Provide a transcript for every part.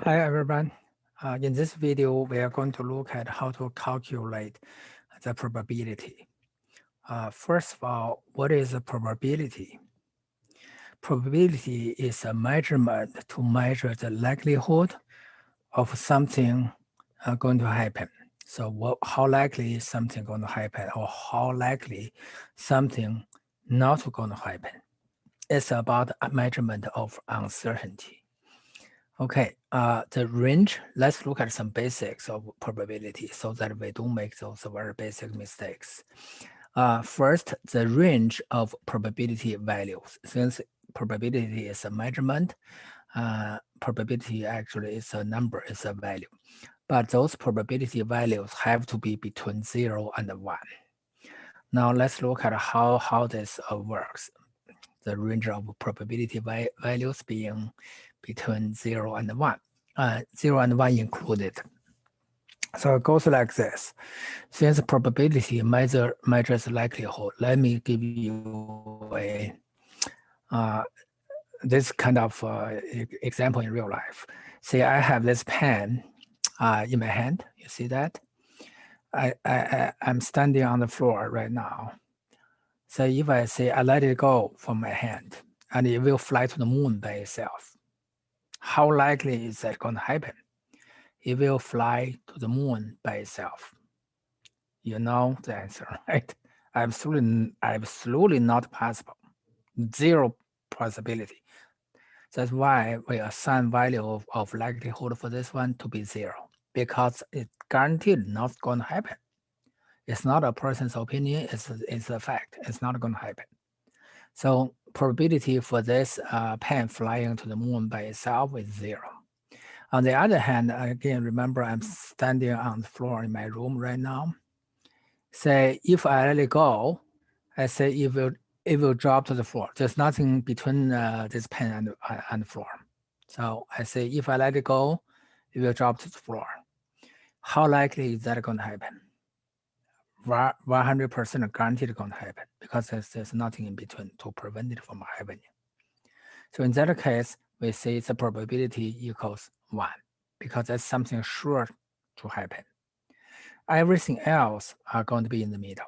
Hi everyone. In this video, we are going to look at how to calculate the probability. First of all, what is a probability? Probability is a measurement to measure the likelihood of something going to happen. So how likely is something going to happen, or how likely something not going to happen? It's about a measurement of uncertainty. Okay, the range, let's look at some basics of probability so that we don't make those very basic mistakes. First, the range of probability values. Since probability is a measurement, probability actually is a number, is a value. But those probability values have to be between 0 and 1. Now let's look at how this works. The range of probability values being between 0 and 1, 0 and 1 included. So it goes like this. Since probability measures likelihood, let me give you this kind of example in real life. Say I have this pen in my hand. You see that? I'm standing on the floor right now. So if I say I let it go from my hand, and it will fly to the moon by itself, how likely is that going to happen? It will fly to the moon by itself. You know the answer, right? Absolutely not possible. Zero possibility. That's why we assign value of likelihood for this one to be 0, because it's guaranteed not going to happen. It's not a person's opinion, it's a fact. It's not going to happen. So probability for this pen flying to the moon by itself is 0. On the other hand, again, remember I'm standing on the floor in my room right now. Say if I let it go, I say it will drop to the floor. There's nothing between this pen and the floor. So I say if I let it go, it will drop to the floor. How likely is that going to happen? 100% guaranteed going to happen, because there's nothing in between to prevent it from happening. So in that case, we say the probability equals 1, because that's something sure to happen. Everything else are going to be in the middle,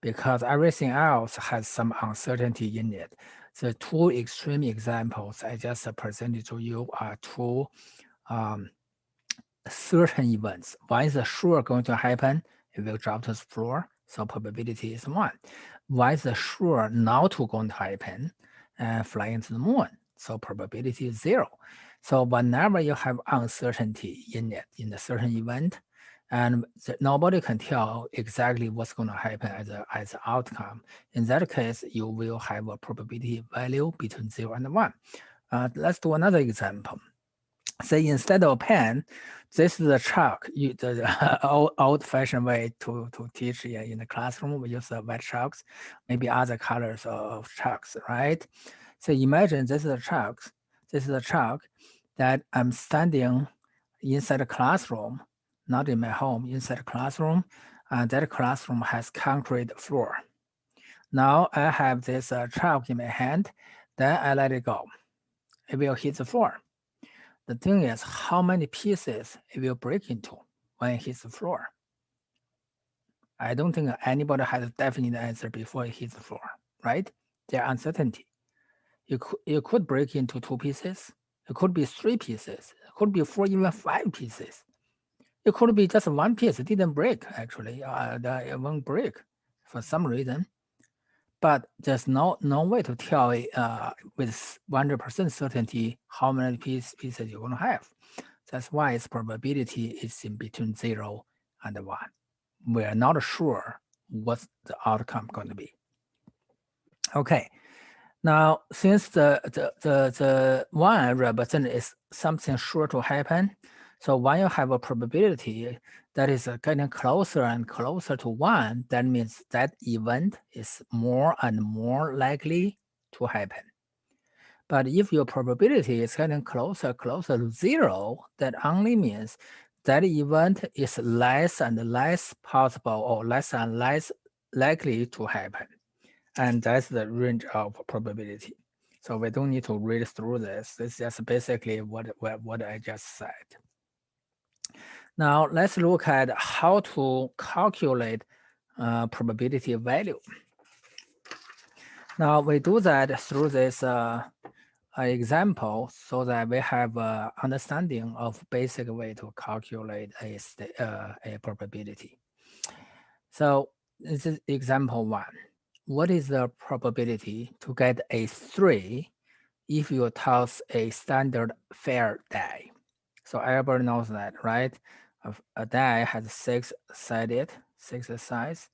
because everything else has some uncertainty in it. The two extreme examples I just presented to you are two certain events. One is sure going to happen, it will drop to the floor, so probability is 1. One is sure not to going to happen, flying to the moon, so probability is 0. So whenever you have uncertainty in it, in a certain event, and nobody can tell exactly what's going to happen as an outcome, in that case, you will have a probability value between 0 and 1. Let's do another example. Say instead of a pen, this is a chalk. The old-fashioned way to teach in the classroom, we use white chalks, maybe other colors of chalks, right? So imagine this is a chalk. This is a chalk that I'm standing inside a classroom, not in my home, inside a classroom, and that classroom has concrete floor. Now I have this chalk in my hand, then I let it go. It will hit the floor. The thing is, how many pieces it will break into when it hits the floor? I don't think anybody has a definite answer before it hits the floor, right? There are uncertainty. It could break into 2 pieces. It could be 3 pieces. It could be 4, even 5 pieces. It could be just 1 piece. It didn't break, actually. It won't break for some reason. But there's no way to tell with 100% certainty how many pieces you're going to have. That's why its probability is in between 0 and 1. We are not sure what's the outcome going to be. Okay. Now, since the 1 represent is something sure to happen, so when you have a probability that is getting closer and closer to 1, that means that event is more and more likely to happen. But if your probability is getting closer to 0, that only means that event is less and less possible, or less and less likely to happen. And that's the range of probability. So we don't need to read through this. This is just basically what I just said. Now let's look at how to calculate probability value. Now we do that through this example so that we have understanding of basic way to calculate a probability. So this is example 1. What is the probability to get a 3 if you toss a standard fair die? So everybody knows that, right? A die has 6 sided, 6 sides.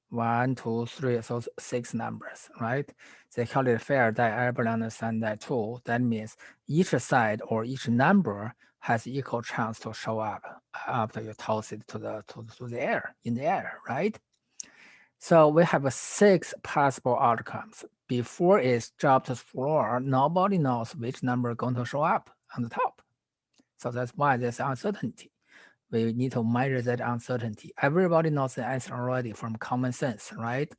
1, 2, 3, so 6 numbers, right? They call it fair die. Everybody understand that too. That means each side or each number has equal chance to show up after you toss it to the air, in the air, right? So we have 6 possible outcomes. Before it dropped to the floor, nobody knows which number is going to show up on the top. So that's why there's uncertainty. We need to measure that uncertainty. Everybody knows the answer already from common sense, right?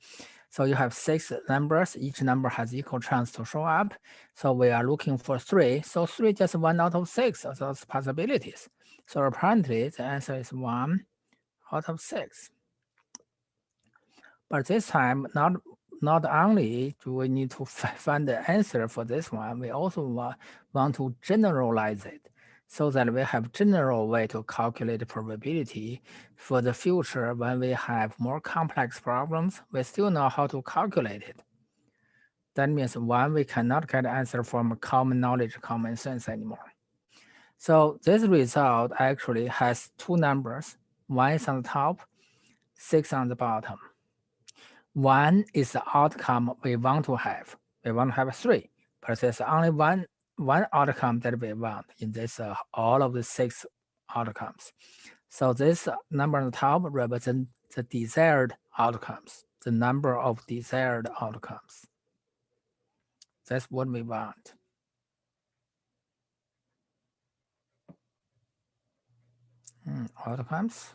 So you have 6 numbers. Each number has equal chance to show up. So we are looking for 3. So 3 just 1 out of 6 of those possibilities. So apparently the answer is 1 out of 6. But this time, not only do we need to find the answer for this one, we also want to generalize it so that we have general way to calculate the probability for the future. When we have more complex problems, we still know how to calculate it. That means one, we cannot get answer from common knowledge, common sense anymore. So this result actually has 2 numbers. 1 is on the top, 6 on the bottom. 1 is the outcome we want to have. We want to have 3, but there's only one outcome that we want in this all of the 6 outcomes. So this number on the top represents the desired outcomes, the number of desired outcomes. That's what we want. Outcomes.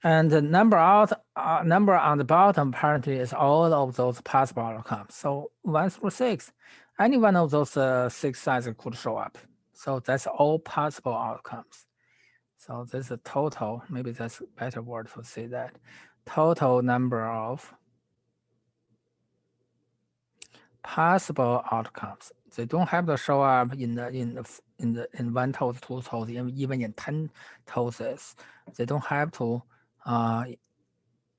And the number on the bottom apparently is all of those possible outcomes. So 1 through 6, any one of those 6 sides could show up. So that's all possible outcomes. So this is a total, maybe that's a better word to say that. Total number of possible outcomes. They don't have to show up in 1 toes, 2 toes, even in 10 toes. They don't have to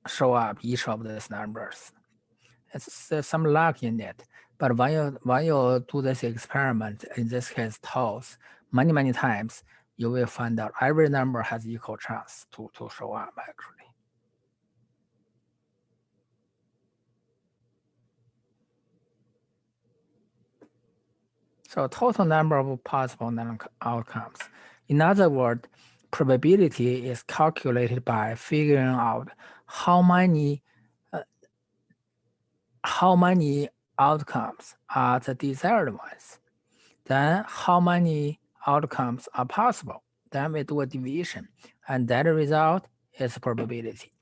show up each of these numbers. There's some luck in it. But when you do this experiment, in this case toes, many times, you will find out every number has equal chance to show up actually. So total number of possible outcomes. In other words, probability is calculated by figuring out how many outcomes are the desired ones. Then how many outcomes are possible. Then we do a division, and that result is probability.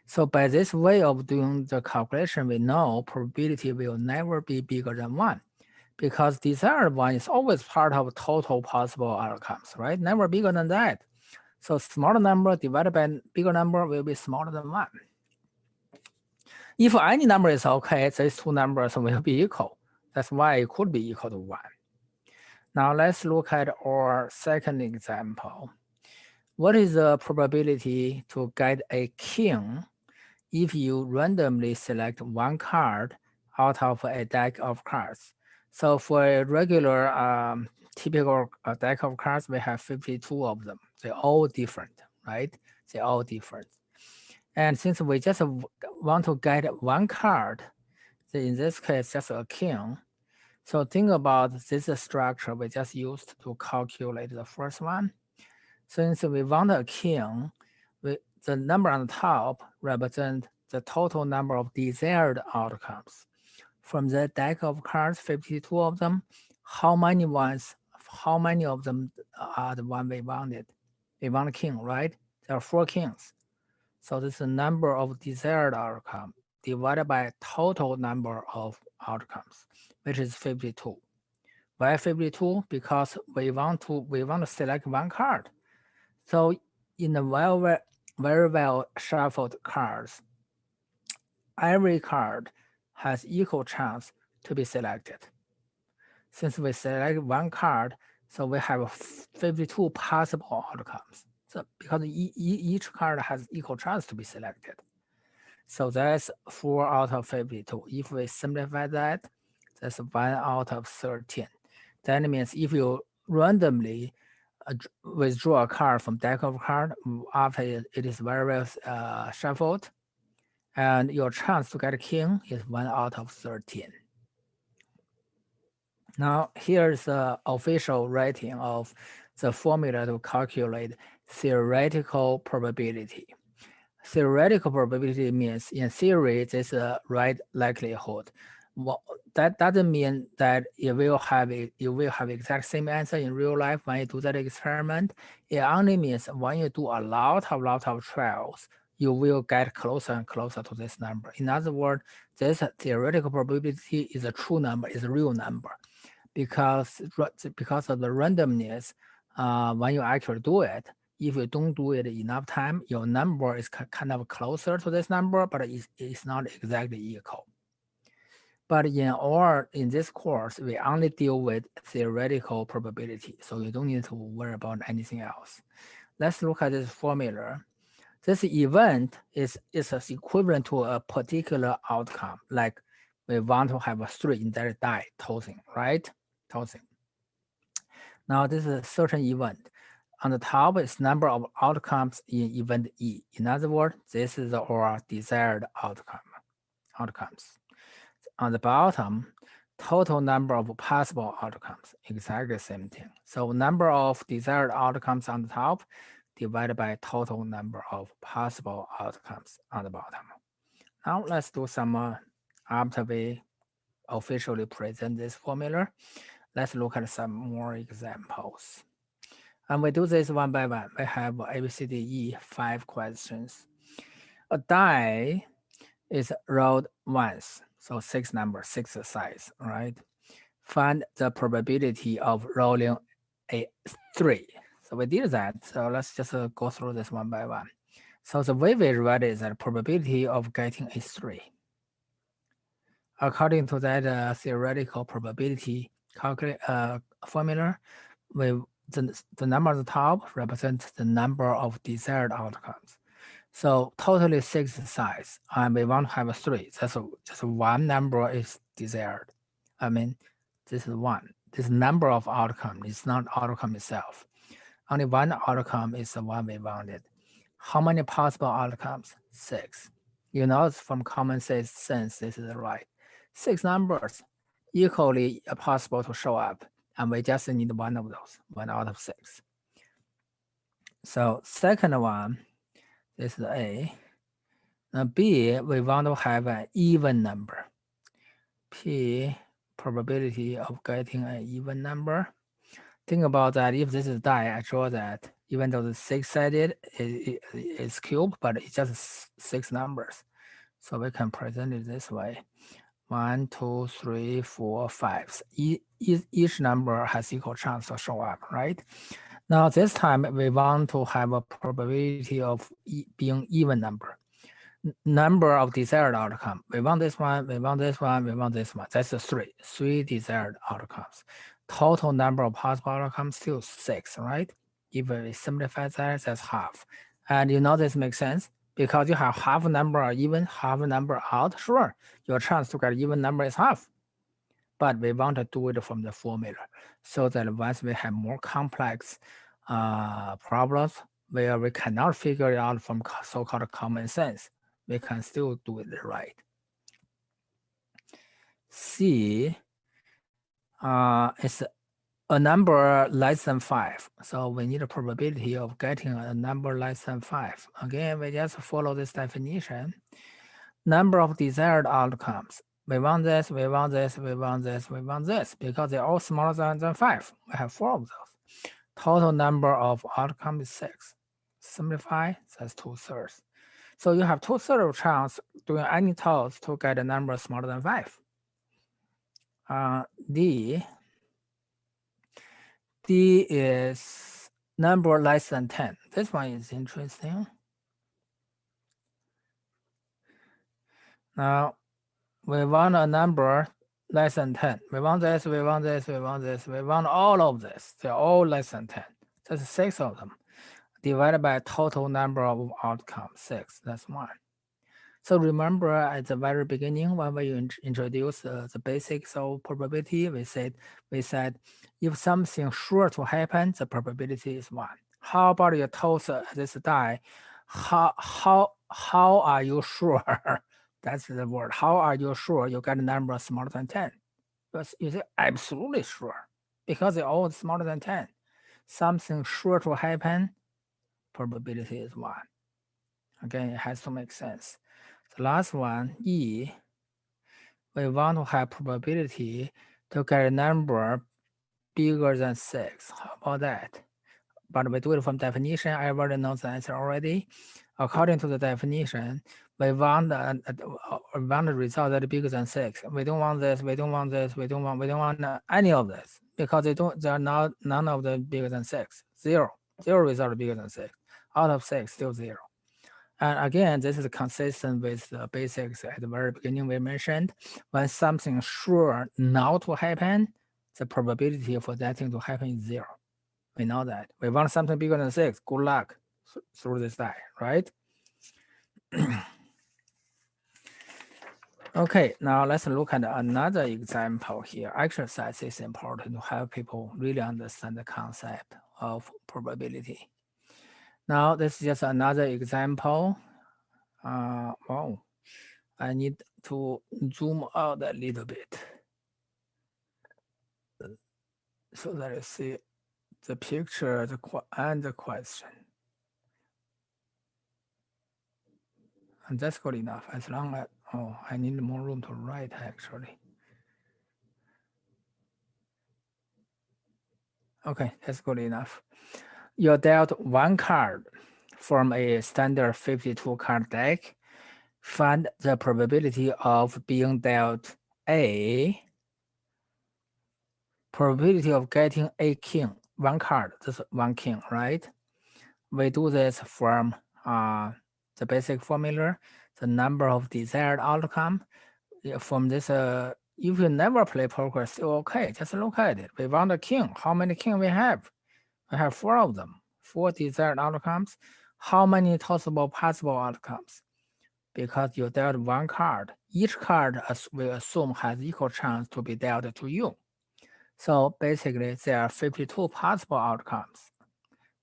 So by this way of doing the calculation, we know probability will never be bigger than 1, because desired one is always part of total possible outcomes, right? Never bigger than that. So smaller number divided by bigger number will be smaller than 1. If any number is okay, these 2 numbers will be equal. That's why it could be equal to 1. Now let's look at our second example. What is the probability to get a king if you randomly select 1 card out of a deck of cards? So for a regular typical deck of cards, we have 52 of them. They're all different, right? They're all different. And since we just want to get 1 card, so in this case, just a king. So think about this structure we just used to calculate the first one. Since we want a king, the number on the top represents the total number of desired outcomes. From the deck of cards, 52 of them, how many of them are the one we wanted? We want a king, right? There are 4 kings. So this is the number of desired outcome. divided by total number of outcomes, which is 52. Why 52? Because we want to select one card. So in the very well shuffled cards, every card has equal chance to be selected. Since we select one card, so we have 52 possible outcomes. So because each card has equal chance to be selected. So that's 4 out of 52. If we simplify that, that's 1 out of 13. That means if you randomly withdraw a card from deck of card after it is very well shuffled, and your chance to get a king is 1 out of 13. Now here's the official rating of the formula to calculate theoretical probability. Theoretical probability means in theory there's a right likelihood. Well, that doesn't mean that you will have exact same answer in real life when you do that experiment. It only means when you do a lot of trials, you will get closer and closer to this number. In other words, this theoretical probability is a true number, is a real number, because of the randomness. When you actually do it, if you don't do it enough time, your number is kind of closer to this number, but it's not exactly equal. But in this course, we only deal with theoretical probability, so you don't need to worry about anything else. Let's look at this formula. This event is equivalent to a particular outcome, like we want to have a 3 in that die tossing, right? Tossing. Now this is a certain event. On the top is number of outcomes in event E. In other words, this is our desired outcomes. On the bottom, total number of possible outcomes, exactly the same thing. So number of desired outcomes on the top divided by total number of possible outcomes on the bottom. Now let's do some, after we officially present this formula, let's look at some more examples. And we do this one by one. We have A, B, C, D, E, 5 questions. A die is rolled once, so 6 numbers, 6 size, right? Find the probability of rolling a 3. So we did that. So let's just go through this one by one. So the way we write is that probability of getting a 3. According to that theoretical probability formula, the number at the top represents the number of desired outcomes. So totally 6 size, and we want to have a 3. That's just one number is desired. I mean, this is 1. This number of outcome is not outcome itself. Only one outcome is the one we wanted. How many possible outcomes? 6. You know from common sense this is right. 6 numbers equally possible to show up, and we just need one of those, 1 out of 6. So second one, this is A. Now B, we want to have an even number. P, probability of getting an even number. Think about that. If this is die, I draw that. Even though the 6-sided is cube, but it's just 6 numbers. So we can present it this way. 1, 2, 3, 4, 5. Each number has equal chance to show up, right? Now this time we want to have a probability of being even number. Number of desired outcome. We want this one, we want this one, we want this one. That's the 3. 3 desired outcomes. Total number of possible outcomes still 6, right? If we simplify that, that's half. And you know this makes sense because you have half number even, half number out. Sure, your chance to get even number is half. But we want to do it from the formula so that once we have more complex problems where we cannot figure it out from so-called common sense, we can still do it right. C is a number less than 5. So we need a probability of getting a number less than 5. Again, we just follow this definition. Number of desired outcomes. We want this, we want this, we want this, we want this, because they're all smaller than 5. We have 4 of those. Total number of outcomes is 6. Simplify, that's 2/3. So you have 2/3 of chance doing any toss to get a number smaller than 5. D is number less than 10. This one is interesting. Now we want a number less than 10. We want this, we want this, we want this, we want all of this. They're all less than 10. That's 6 of them. Divided by total number of outcomes, 6. That's 1. So remember at the very beginning when we introduced the basics of probability, we said if something sure to happen, the probability is 1. How about you toss this die? How are you sure? That's the word. How are you sure you get a number smaller than 10? Because you say absolutely sure because they're all smaller than 10. Something sure to happen, probability is 1. Again, it has to make sense. The last one, E, we want to have probability to get a number bigger than 6. How about that? But we do it from definition. Everybody knows the answer already. According to the definition, we want the result that is bigger than 6. We don't want this, we don't want this, we don't want any of this because they are not none of them bigger than 6. 0. 0 result bigger than 6. Out of 6, still 0. And again, this is consistent with the basics at the very beginning we mentioned. When something sure not to happen, the probability for that thing to happen is 0. We know that. We want something bigger than 6. Good luck through this die, right? Okay, now let's look at another example here. Exercise is important to help people really understand the concept of probability. Now, this is just another example. Wow, I need to zoom out a little bit so that you see the picture and the question. And that's good enough as long as, I need more room to write actually. Okay, that's good enough. You're dealt 1 card from a standard 52 card deck. Find the probability of being dealt a probability of getting a king, 1 card, that's 1 king, right? We do this from the basic formula, the number of desired outcome. From this, if you never play poker, still okay, just look at it. We want a king. How many king we have? We have 4 of them, 4 desired outcomes. How many possible outcomes? Because you dealt 1 card, each card we assume has equal chance to be dealt to you. So basically, there are 52 possible outcomes.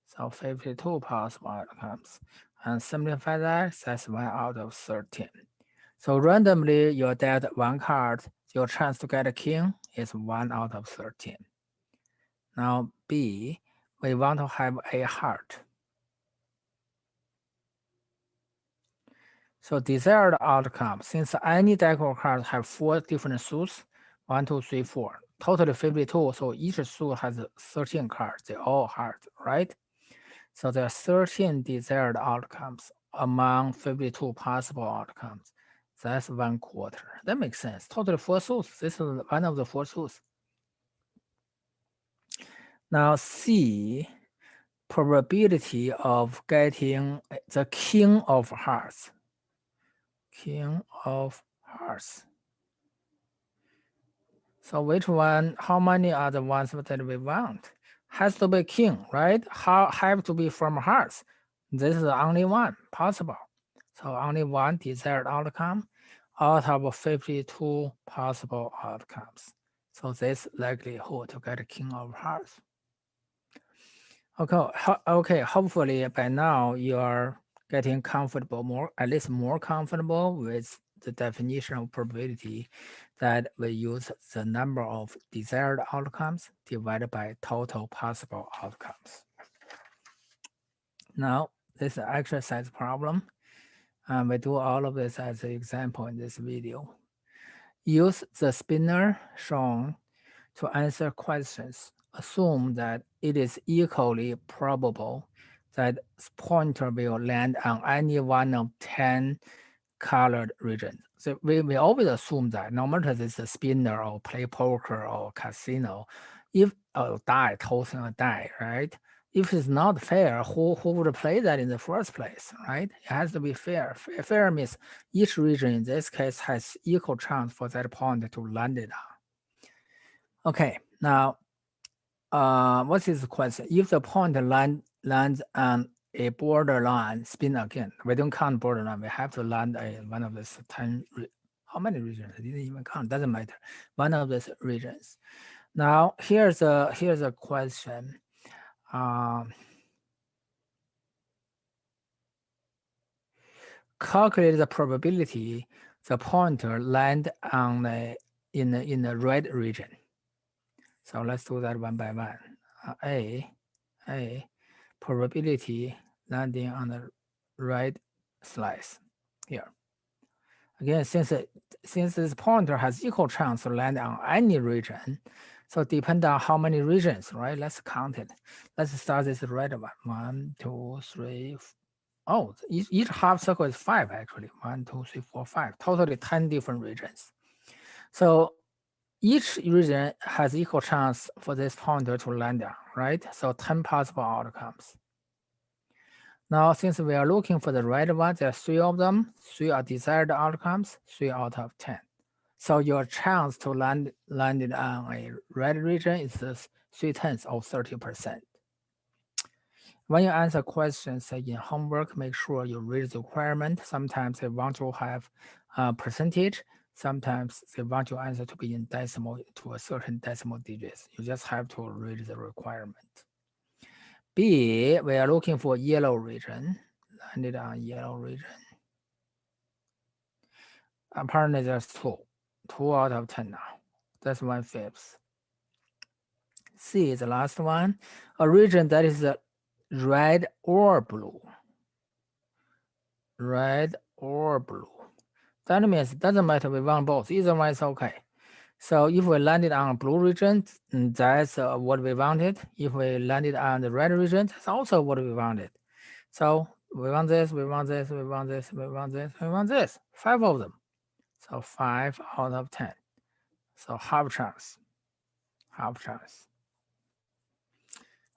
So 52 possible outcomes. And simplify that, that's 1 out of 13. So randomly, you dealt 1 card, your chance to get a king is 1 out of 13. Now B, we want to have a heart. So desired outcome, since any deck of cards have 4 different suits, 1, 2, 3, 4, totally 52, so each suit has 13 cards, they all hearts, right? So there are 13 desired outcomes among 52 possible outcomes. That's 1/4. That makes sense. Totally 4 suits. This is one of the 4 suits. Now C, probability of getting the king of hearts. King of hearts. So which one, how many are the ones that we want? Has to be king, right? Have to be from hearts. This is the only one possible. So only 1 desired outcome out of 52 possible outcomes. So this likelihood to get a king of hearts. Okay, hopefully by now you are getting comfortable, at least more comfortable with the definition of probability that we use the number of desired outcomes divided by total possible outcomes. Now, this is an exercise problem. We do all of this as an example in this video. Use the spinner shown to answer questions. Assume that it is equally probable that pointer will land on any one of 10 colored regions. So we always assume that no matter this is a spinner or play poker or casino, if a die, tossing a die, right? If it's not fair, who would play that in the first place, right? It has to be fair. Fair means each region in this case has equal chance for that point to land it on. Okay, now what is the question? If the point lands on a borderline, spin again. We don't count borderline. We have to land one of these 10. How many regions? I didn't even count. Doesn't matter. One of these regions. Now here's a question. Calculate the probability the pointer land on in the red region. So let's do that one by one. A probability landing on the right slice here. Again, since this pointer has equal chance to land on any region, so depend on how many regions, right? Let's count it. Let's start this red one. 1, 2, 3. Oh, each half circle is 5 actually. 1, 2, 3, 4, 5. Totally 10 different regions. So each region has equal chance for this pointer to land on, right? So 10 possible outcomes. Now, since we are looking for the right one, there are 3 of them. 3 are desired outcomes, 3 out of 10. So your chance to land it on a red region is 3/10 or 30%. When you answer questions in homework, make sure you read the requirement. Sometimes they want to have a percentage. Sometimes they want your answer to be in decimal to a certain decimal digits. You just have to read the requirement. B, we are looking for yellow region. Landed on yellow region. Apparently there's 2. 2 out of 10 now. That's 1/5. C is the last one. A region that is red or blue. Red or blue. That means it doesn't matter, we want both. Either one is okay. So if we landed on a blue region, that's what we wanted. If we landed on the red region, that's also what we wanted. So we want this, we want this, we want this, we want this, we want this. 5 of them. So 5 out of 10. So half chance. Half chance.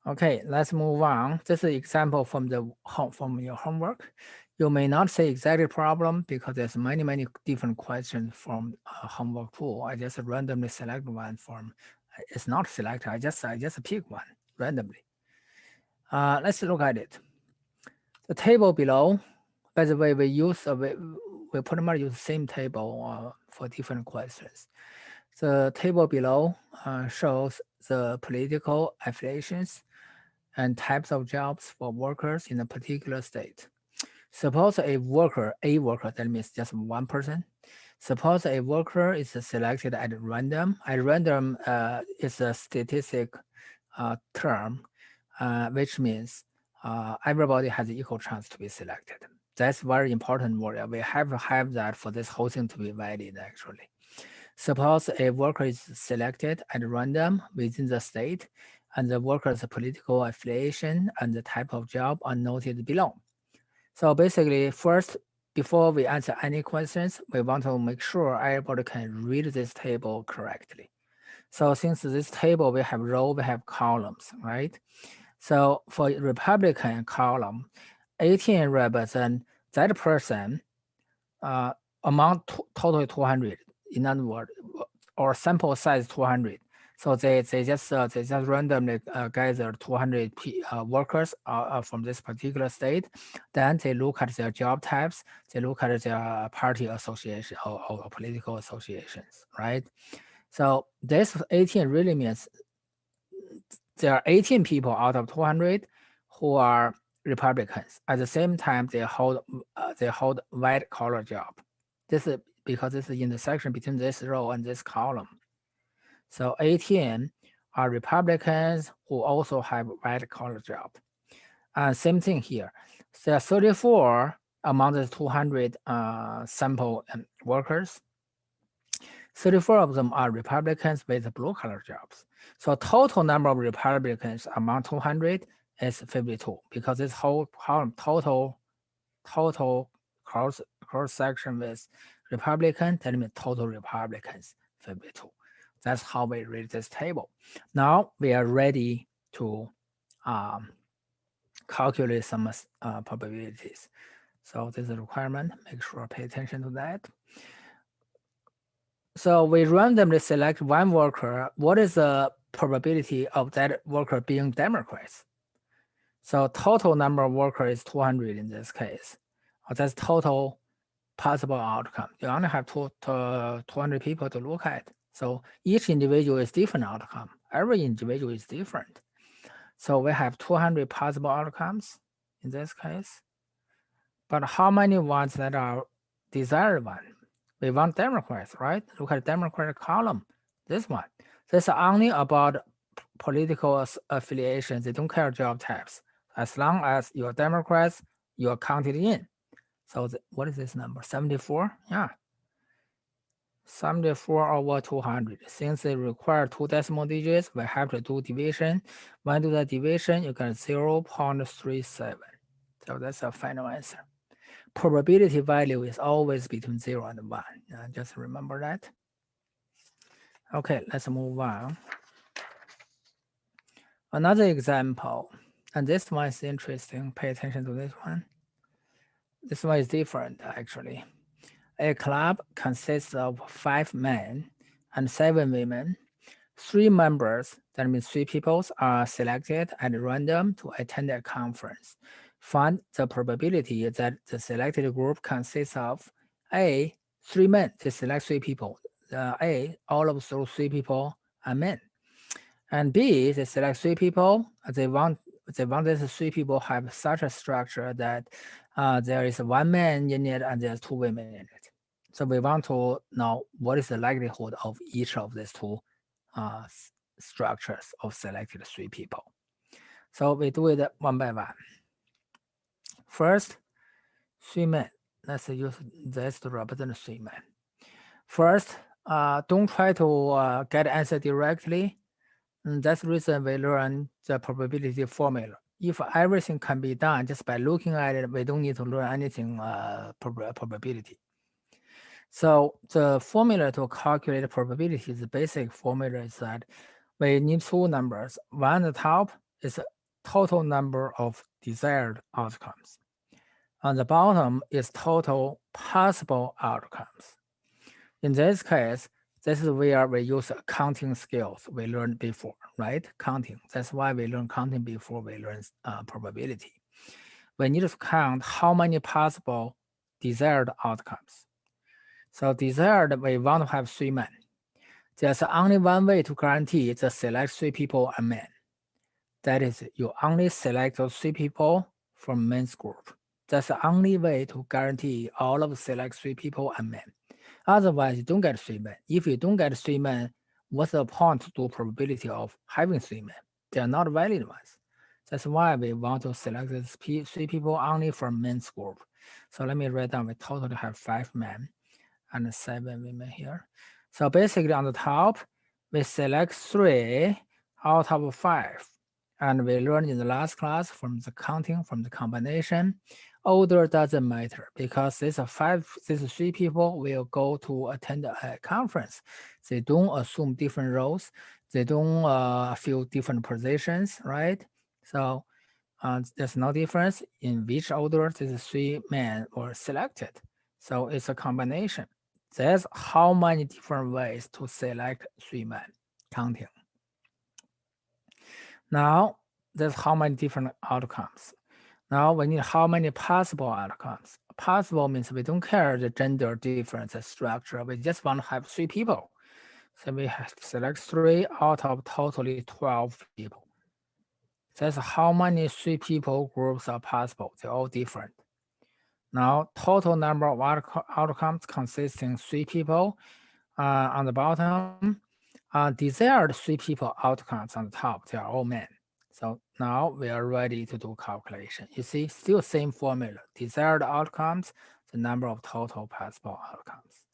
Okay, let's move on. This is an example from your homework. You may not say exactly problem because there's many different questions from homework pool. I just randomly select one from. It's not selected. I just pick one randomly. Let's look at it. The table below. By the way, we pretty much use the same table for different questions. The table below shows the political affiliations and types of jobs for workers in a particular state. Suppose a worker, that means just one person. Suppose a worker is selected at random. At random is a statistic term, which means everybody has equal chance to be selected. That's very important word. We have to have that for this whole thing to be valid, actually. Suppose a worker is selected at random within the state, and the worker's political affiliation and the type of job are noted below. So basically, first, before we answer any questions, we want to make sure everybody can read this table correctly. So since this table, we have row, we have columns, right? So for Republican column, 18 represent that person among total 200. In other words, or sample size 200. So they just randomly gather 200 workers from this particular state. Then they look at their job types. They look at their party association or political associations, right? So this 18 really means there are 18 people out of 200 who are Republicans. At the same time, they hold white collar job. This is because this is intersection between this row and this column. So 18 are Republicans who also have white collar job. And same thing here. There are 34 among the 200 sample workers. 34 of them are Republicans with blue collar jobs. So total number of Republicans among 200 is 52 because this whole column total cross section with Republican, that means total Republicans 52. That's how we read this table. Now we are ready to um, calculate some probabilities. So this is a requirement. Make sure pay attention to that. So we randomly select one worker. What is the probability of that worker being Democrats? So total number of workers is 200 in this case. That's total possible outcome. You only have 200 people to look at. So each individual is different outcome. Every individual is different. So we have 200 possible outcomes in this case. But how many ones that are desired one? We want Democrats, right? Look at Democratic column, this one. This is only about political affiliations. They don't care job types. As long as you're Democrats, you're counted in. So what is this number? 74? Yeah. 74 over 200. Since they require 2 decimal digits, we have to do division. When you do the division, you get 0.37. So that's the final answer. Probability value is always between 0 and 1. Just remember that. Okay, let's move on. Another example, and this one is interesting. Pay attention to this one. This one is different, actually. A club consists of 5 men and 7 women. 3 members, that means 3 people, are selected at random to attend a conference. Find the probability that the selected group consists of A, 3 men. They select 3 people. All of those 3 people are men. And B, they select 3 people. They want these 3 people have such a structure that there is 1 man in it and there's 2 women in it. So we want to know what is the likelihood of each of these 2 structures of selected 3 people. So we do it one by one. First, 3 men. Let's use this to represent 3 men. First, don't try to get answer directly. That's the reason we learn the probability formula. If everything can be done just by looking at it, we don't need to learn anything probability. So the formula to calculate probability, the basic formula is that we need 2 numbers. One at the top is the total number of desired outcomes. On the bottom is total possible outcomes. In this case, this is where we use counting skills we learned before, right? Counting. That's why we learn counting before we learn probability. We need to count how many possible desired outcomes. So desired, we want to have 3 men. There's only one way to guarantee the select 3 people are men. That is, you only select those 3 people from men's group. That's the only way to guarantee all of the select 3 people are men. Otherwise, you don't get 3 men. If you don't get 3 men, what's the point to do probability of having 3 men? They are not valid ones. That's why we want to select these 3 people only from men's group. So let me write down, we totally have 5 men and 7 women here. So basically on the top, we select 3 out of 5. And we learned in the last class from the counting, from the combination, order doesn't matter because these 3 people will go to attend a conference. They don't assume different roles. They don't fill different positions, right? So there's no difference in which order these 3 men were selected. So it's a combination. There's how many different ways to select 3 men, counting. Now, there's how many different outcomes. Now we need how many possible outcomes. Possible means we don't care the gender difference structure. We just want to have 3 people. So we have select 3 out of totally 12 people. That's how many 3 people groups are possible. They're all different. Now, total number of outcomes consisting 3 people on the bottom. Desired 3 people outcomes on the top. They are all men. So now we are ready to do calculation. You see, still same formula. Desired outcomes, the number of total possible outcomes.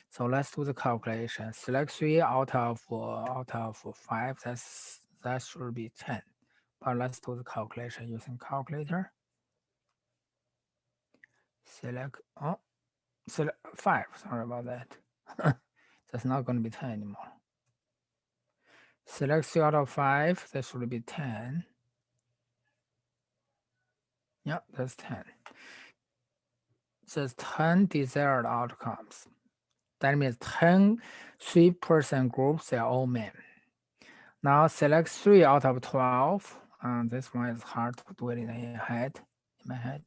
So let's do the calculation. Select 3 out of 5. That should be 10. But let's do the calculation using calculator. Select, select 5, sorry about that. That's not going to be 10 anymore. Select 3 out of 5, that should be 10. Yeah, that's 10. There's 10 desired outcomes. That means 10 3-person groups, they are all men. Now select 3 out of 12. This one is hard to do it in my head.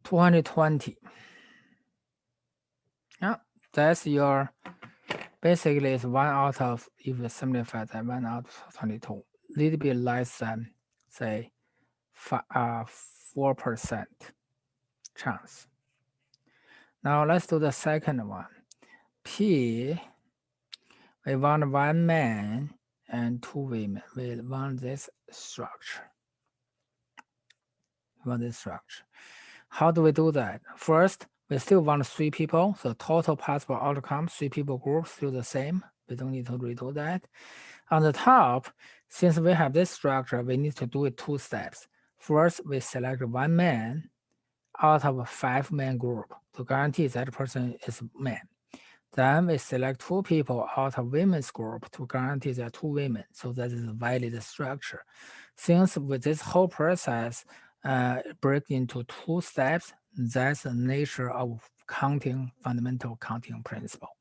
220. Yeah, that's your, basically it's 1 out of, if you simplify that, 1 out of 22. Little bit less than, say, 4% chance. Now let's do the second one. P, we want 1 man and 2 women. We want this structure. How do we do that? First, we still want 3 people. So total possible outcome, 3 people group, still the same. We don't need to redo that. On the top, since we have this structure, we need to do it 2 steps. First, we select 1 man out of a 5-man group to guarantee that person is man. Then we select 2 people out of women's group to guarantee that 2 women. So that is a valid structure. Since with this whole process break into 2 steps, that's the nature of counting, fundamental counting principle.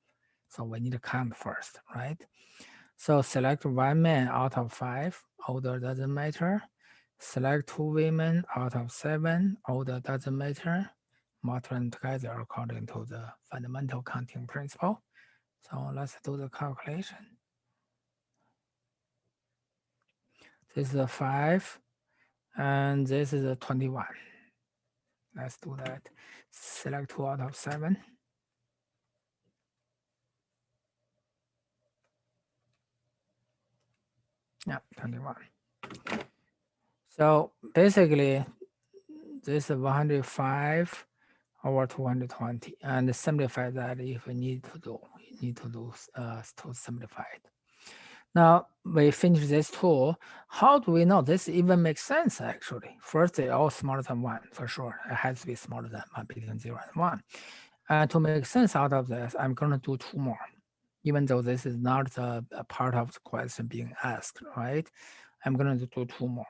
So we need to count first, right? So select 1 man out of 5, order doesn't matter. Select 2 women out of 7, order doesn't matter. Multiply them together according to the fundamental counting principle. So let's do the calculation. This is a 5, and this is a 21. Let's do that. Select 2 out of 7. Yeah, 21. So basically, this is 105 over 220, and simplify that if we need to do. You need to do to simplify it. Now we finish this tool. How do we know this even makes sense actually? First, they're all smaller than 1 for sure. It has to be smaller than 1, between 0 and 1. And to make sense out of this, I'm going to do 2 more, even though this is not a part of the question being asked, right? I'm going to do 2 more.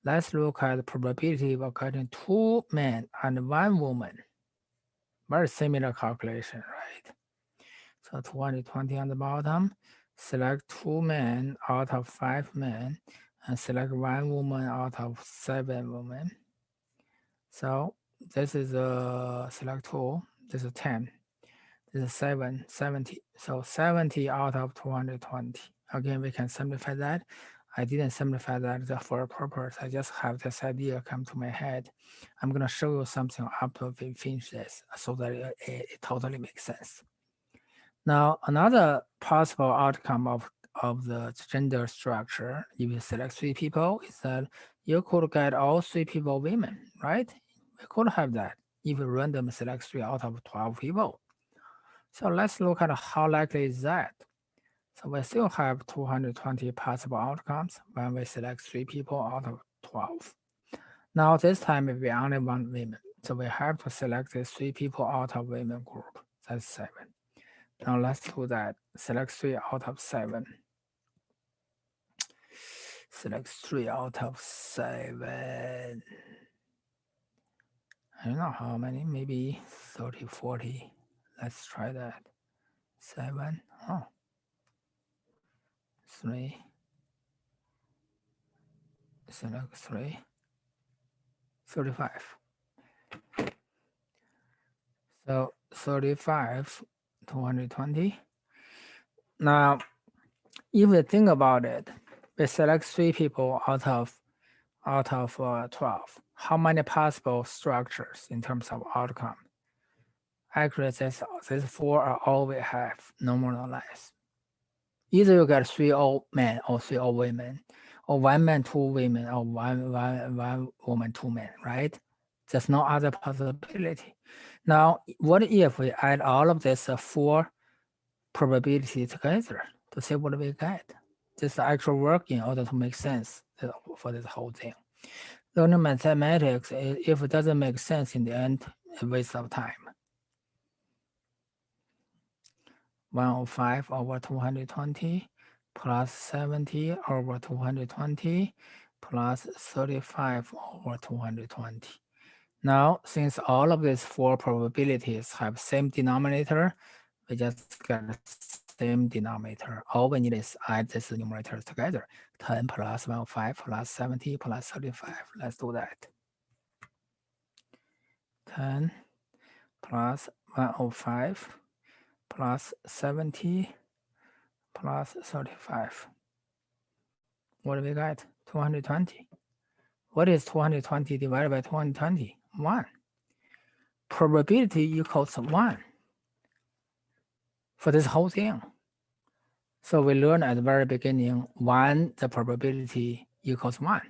Let's look at the probability of getting 2 men and 1 woman. Very similar calculation, right? So 220 on the bottom, select 2 men out of 5 men, and select 1 woman out of 7 women. So this is a select 2, this is 10, this is 70. So 70 out of 220. Again, we can simplify that. I didn't simplify that for a purpose. I just have this idea come to my head. I'm going to show you something after we finish this so that it totally makes sense. Now, another possible outcome of the gender structure, if you select 3 people, is that you could get all 3 people women, right? We could have that if you randomly select 3 out of 12 people. So let's look at how likely is that. So we still have 220 possible outcomes when we select 3 people out of 12. Now this time we only want women. So we have to select the 3 people out of women group. That's 7. Now let's do that. Select 3 out of 7. Select 3 out of 7. I don't know how many, maybe 30, 40. Let's try that. 7. Oh. 3. Select 3. 35. So 35, 220. Now, if we think about it, we select 3 people out of 12. How many possible structures in terms of outcome? Actually, these 4 are all we have, no more, no less. Either you get 3 all men or 3 all women, or 1 man, 2 women, or one woman, 2 men, right? There's no other possibility. Now, what if we add all of this 4 probability together to see what we get? This is actual work in order to make sense for this whole thing. Learning mathematics, if it doesn't make sense in the end, a waste of time. 105 over 220 plus 70 over 220 plus 35 over 220. Now, since all of these four probabilities have same denominator, we just get the same denominator. All we need is add these numerators together. 10 plus 105 plus 70 plus 35. Let's do that. 10 plus 105 plus 70 plus 35. What do we get? 220. What is 220 divided by 220? 1. Probability equals 1 for this whole thing. So we learned at the very beginning, 1, the probability equals 1.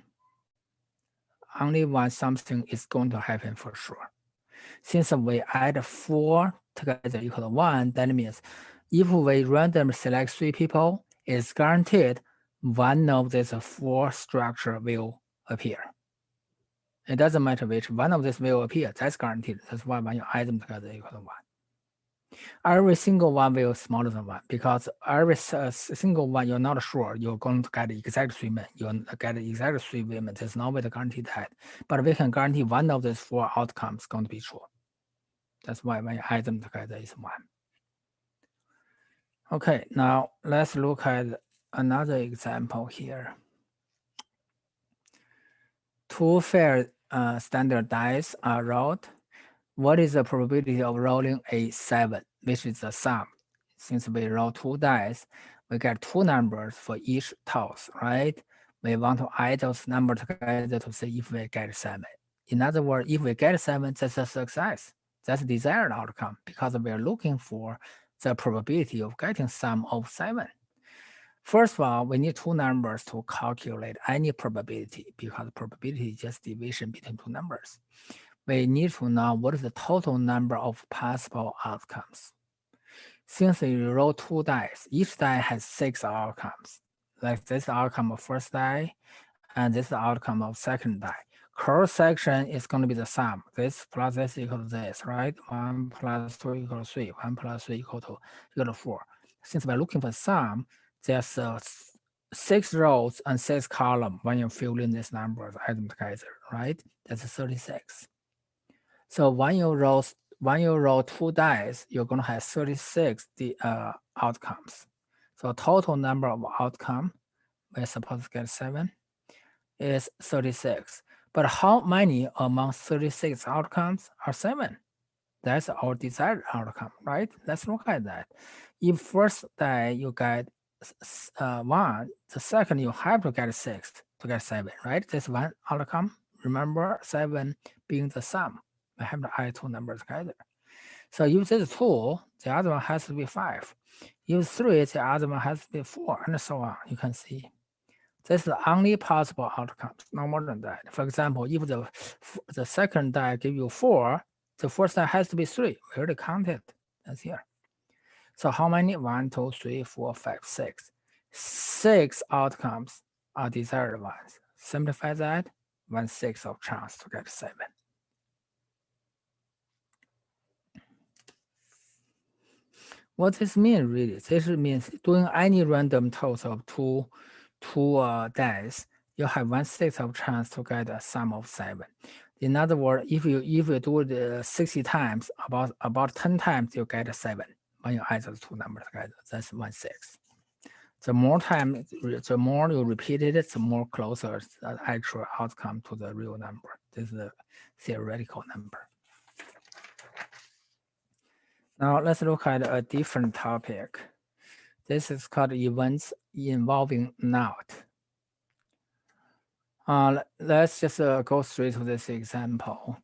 Only when something is going to happen for sure. Since we add 4 together equal 1, that means if we randomly select 3 people, it's guaranteed one of these 4 structure will appear. It doesn't matter which one of these will appear, that's guaranteed. That's why when you add them together equal to 1. Every single one will smaller than 1 because every single one you're not sure you're going to get exact 3 men. You'll get exact 3 women. There's no way to guarantee that. But we can guarantee one of these 4 outcomes going to be true. That's why when you add them together is 1. Okay, now let's look at another example here. 2 fair standard dice are rolled. What is the probability of rolling a 7, which is the sum? Since we roll 2 dice, we get 2 numbers for each toss, right? We want to add those numbers together to see if we get 7. In other words, if we get 7, that's a success. That's the desired outcome because we are looking for the probability of getting sum of 7. First of all, we need 2 numbers to calculate any probability because probability is just division between 2 numbers. We need to know what is the total number of possible outcomes. Since we roll 2 dice, each die has 6 outcomes. Like this outcome of first die, and this outcome of second die. Cross section is going to be the sum. This plus this equals this, right? 1 plus 2 equals 3. 1 plus 3 equals 4. Since we're looking for sum, there's 6 rows and 6 columns when you fill in these numbers, add them together, right? That's 36. So when you roll 2 dice, you're going to have 36 outcomes. So total number of outcome, we're supposed to get 7, is 36. But how many among 36 outcomes are 7? That's our desired outcome, right? Let's look at that. If first die you get 1, the second you have to get 6 to get 7, right? That's one outcome. Remember 7 being the sum. We have to add 2 numbers together. So if this is 2, the other one has to be 5. If 3, the other one has to be 4, and so on. You can see. This is the only possible outcomes, no more than that. For example, if the second die give you 4, the first die has to be 3. We already counted. That's here. So how many? 1, 2, 3, 4, 5, 6. 6 outcomes are desired ones. Simplify that, 1/6 of chance to get 7. What this means really? This means doing any random toss of two dice, you have 1/6 of chance to get a sum of 7. In other words, if you do it 60 times, about 10 times you get a 7 when you add those 2 numbers together. That's 1/6. The more time, the more you repeat it, the more closer the actual outcome to the real number. This is a theoretical number. Now let's look at a different topic. This is called events involving not. Let's just go straight to this example.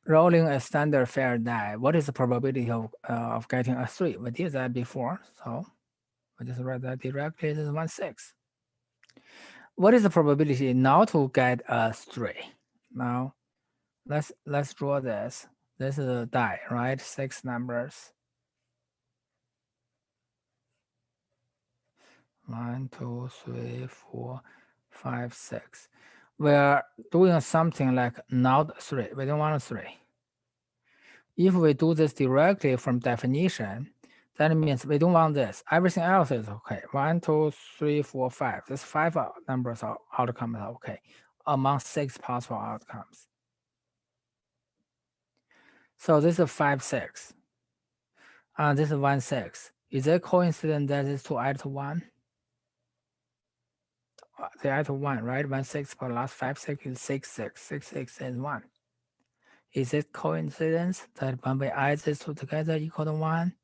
Rolling a standard fair die. What is the probability of getting a 3? We did that before, so we just write that directly. This is 1/6. What is the probability now to get a 3? Now, let's draw this. This is a die, right? 6 numbers. 1, 2, 3, 4, 5, 6. We're doing something like not 3. We don't want 3. If we do this directly from definition, that means we don't want this. Everything else is okay. 1, 2, 3, 4, 5. This 5 numbers of outcomes are okay among 6 possible outcomes. So this is 5, 6. And this is 1, 6. Is it coincident that these two add to 1? They add to 1, right? 1, 6 plus 5, 6 is 6, 6. 6, 6 is 1. Is it coincidence that when we add these two together equal to 1?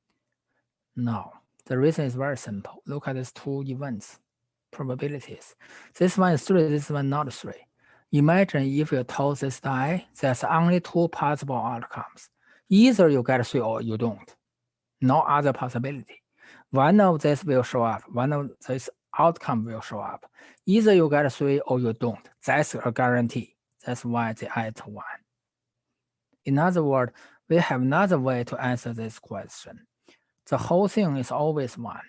No. The reason is very simple. Look at these two events, probabilities. This one is 3, this one not 3. Imagine if you toss this die, there's only 2 possible outcomes. Either you get 3 or you don't. No other possibility. One of this will show up. One of this outcome will show up. Either you get 3 or you don't. That's a guarantee. That's why they add 1. In other words, we have another way to answer this question. The whole thing is always 1.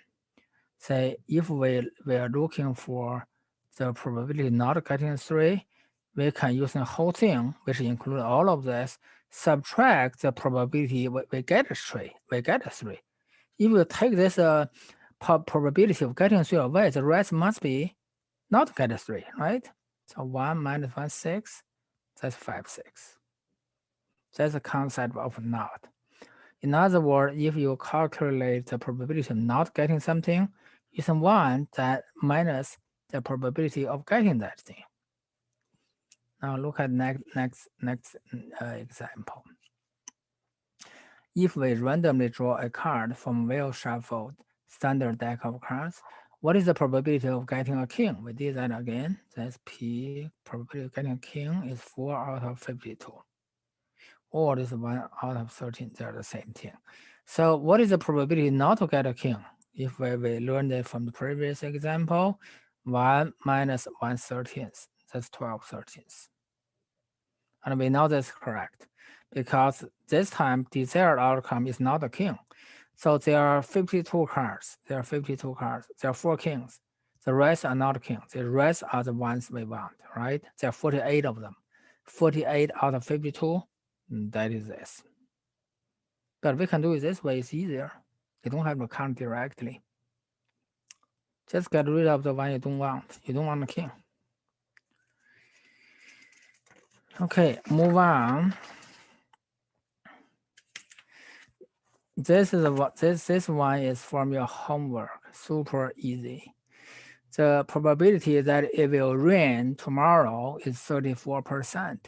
Say, if we are looking for the probability not getting 3, we can use the whole thing, which includes all of this, subtract the probability we get 3, we get 3. If you take this probability of getting 3 away, the rest must be not get 3, right? So 1 minus 1, 6, that's 5, 6. That's the concept of not. In other words, if you calculate the probability of not getting something, using 1 that minus the probability of getting that thing. Now look at next example. If we randomly draw a card from well-shuffled standard deck of cards, what is the probability of getting a king? We did that again. That's P. Probability of getting a king is 4 out of 52. Or this 1 out of 13, they're the same thing. So what is the probability not to get a king? If we learned it from the previous example, 1 minus 1 13th, that's 12 13th. And we know that's correct because this time desired outcome is not a king. So there are 52 cards. There are 52 cards. There are 4 kings. The rest are not kings. The rest are the ones we want, right? There are 48 of them. 48 out of 52, that is this. But we can do it this way, it's easier. You don't have to count directly. Just get rid of the one you don't want. You don't want a king. Okay, move on. This is what this one is from your homework. Super easy. The probability that it will rain tomorrow is 34%.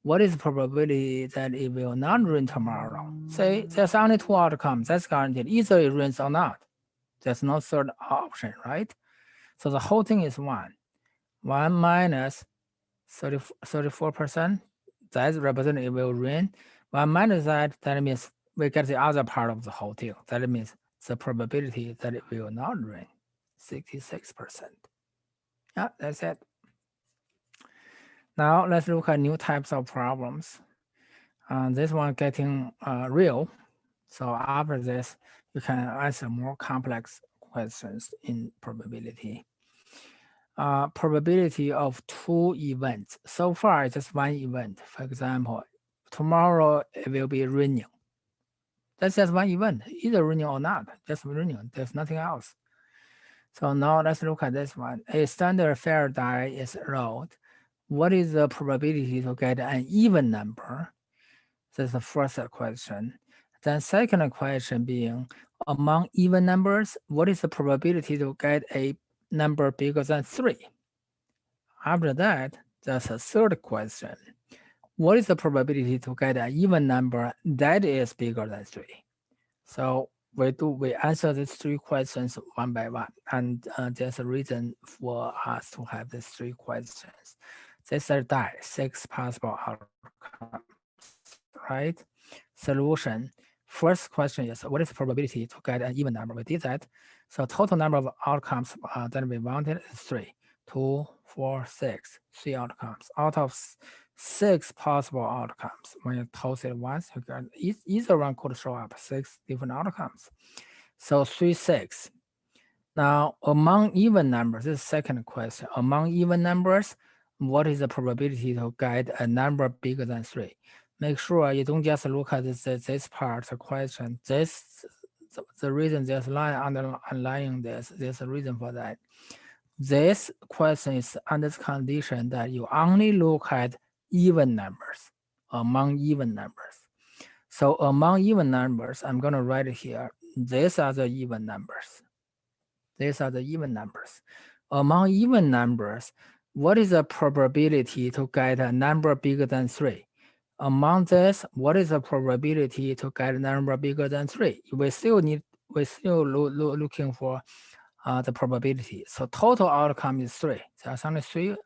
What is the probability that it will not rain tomorrow? Say there's only 2 outcomes. That's guaranteed. Either it rains or not. There's no third option, right? So the whole thing is 1. 1 minus 34%. That represents it will rain. 1 minus that means we get the other part of the whole thing. That means the probability that it will not rain, 66%. Yeah, that's it. Now let's look at new types of problems. This one getting real. So after this, you can answer more complex questions in probability. Probability of 2 events. So far, just 1 event. For example, tomorrow it will be raining. That's just 1 event, either raining or not, just raining. There's nothing else. So now let's look at this one. A standard fair die is rolled. What is the probability to get an even number? That's the first question. Then second question being, among even numbers, what is the probability to get a number bigger than 3? After that, there's a third question. What is the probability to get an even number that is bigger than 3? So we answer these 3 questions one by one, and there's a reason for us to have these 3 questions. These are die, 6 possible outcomes, right? Solution. First question is, what is the probability to get an even number? We did that. So total number of outcomes that we wanted is 3. 2, 4, 6, 3 outcomes. Out of 6 possible outcomes, when you toss it once, you get either one could show up 6 different outcomes. So 3, 6. Now, among even numbers, this is the second question. Among even numbers, what is the probability to get a number bigger than 3? Make sure you don't just look at this part of the question. The reason there's line underlying this, there's a reason for that. This question is under the condition that you only look at even numbers, among even numbers. So among even numbers, I'm going to write it here. These are the even numbers. These are the even numbers. Among even numbers, what is the probability to get a number bigger than 3? Among this, what is the probability to get a number bigger than 3? We're still looking for the probability. So total outcome is 3. There's only 3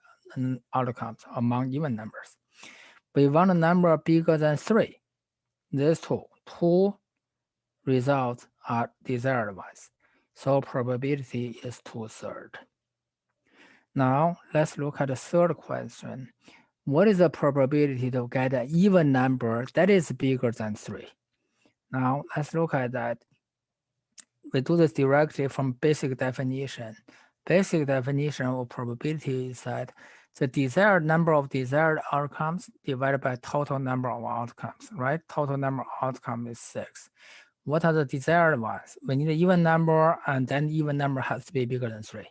outcomes among even numbers. We want a number bigger than 3. These two results are desired ones. So probability is 2/3. Now let's look at the third question. What is the probability to get an even number that is bigger than 3? Now let's look at that. We do this directly from basic definition. Basic definition of probability is that the desired number of desired outcomes divided by total number of outcomes, right? Total number of outcomes is 6. What are the desired ones? We need an even number, and then even number has to be bigger than 3.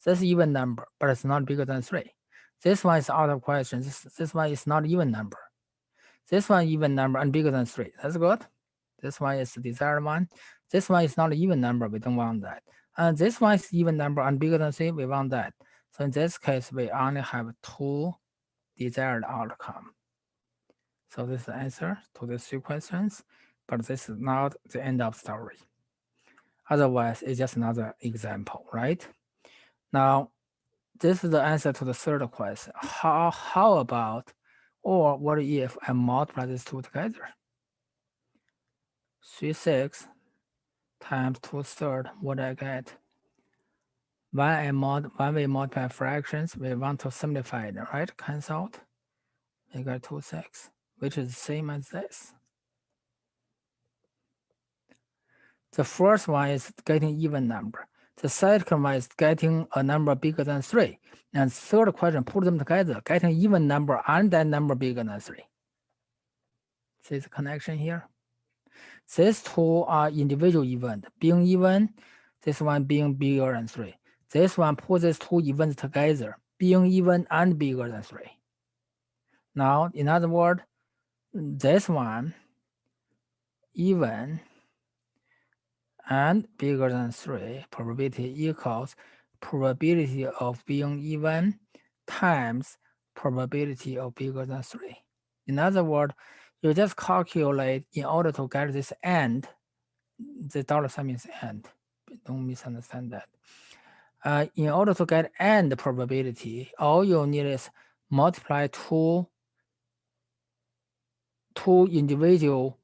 This even number, but it's not bigger than 3. This one is out of question. This one is not even number. This one even number and bigger than 3. That's good. This one is the desired one. This one is not an even number. We don't want that. And this one is even number and bigger than 3. We want that. So in this case, we only have 2 desired outcome. So this is the answer to these 3 questions. But this is not the end of story. Otherwise, it's just another example, right? Now, this is the answer to the third question. How about, or what if I multiply these two together? 3/6 times 2/3, what I get? When we multiply fractions, we want to simplify it, right? Cancel out. We got 2/6, which is the same as this. The first one is getting even number. The second one is getting a number bigger than 3. And third question, put them together, getting even number and that number bigger than 3. See the connection here? These two are individual event. Being even, this one being bigger than 3. This one put these two events together, being even and bigger than 3. Now, in other words, this one, even and bigger than 3, probability equals probability of being even times probability of bigger than 3. In other words, you just calculate in order to get this and, the dollar sign means and, don't misunderstand that. In order to get and probability, all you need is multiply two individual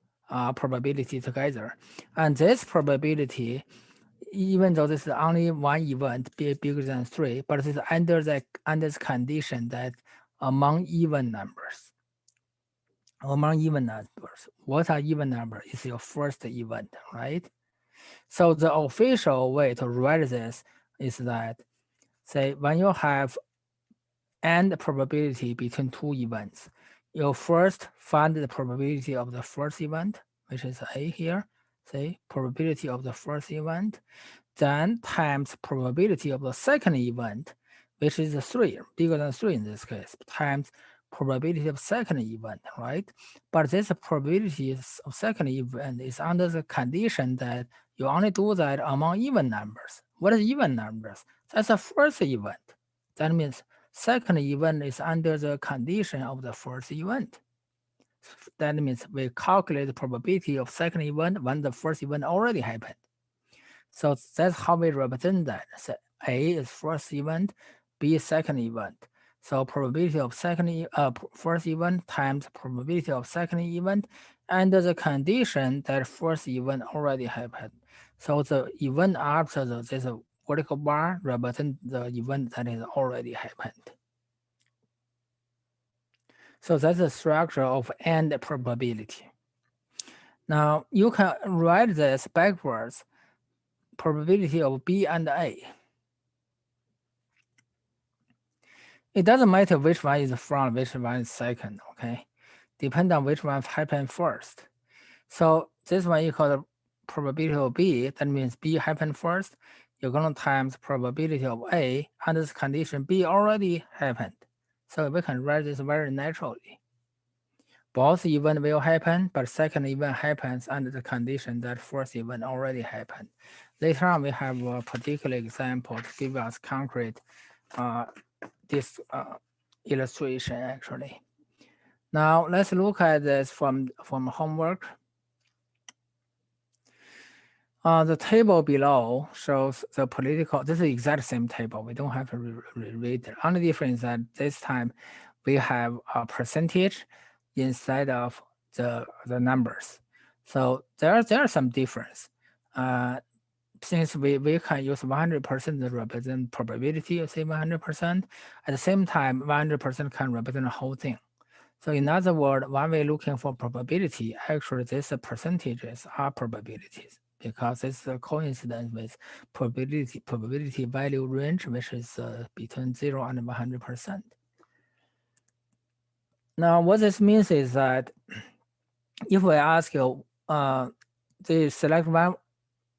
probability together. And this probability, even though this is only one event bigger than 3, but this is under the condition that among even numbers. Among even numbers, what are even numbers? Is your first event, right? So the official way to write this is that, say, when you have and probability between 2 events, you first find the probability of the first event, which is A here, say probability of the first event, then times probability of the second event, which is 3, bigger than 3 in this case, times probability of second event, right? But this probability of second event is under the condition that you only do that among even numbers. What is even numbers? That's the first event. That means second event is under the condition of the first event. That means we calculate the probability of second event when the first event already happened. So that's how we represent that. So A is first event, B is second event. So probability of first event times probability of second event under the condition that first event already happened. So the event after this vertical bar represent the event that has already happened. So that's the structure of and probability. Now you can write this backwards. probability of B and A. It doesn't matter which one is front, which one is second, okay? Depend on which one happened first. So this one equal to probability of B, that means B happened first. You're going to times probability of A under this condition B already happened. So we can write this very naturally. Both event will happen, but second event happens under the condition that first event already happened. Later on, we have a particular example to give us concrete this illustration actually. Now let's look at this from homework. The table below shows the political, this is the exact same table. We don't have to read it. Only difference that this time we have a percentage instead of the numbers. So there's some difference. Since we can use 100% to represent probability, you say 100%. At the same time, 100% can represent the whole thing. So in other words, when we're looking for probability, actually these percentages are probabilities because it's a coincidence with probability value range, which is between 0 and 100%. Now, what this means is that if we ask you, they select one,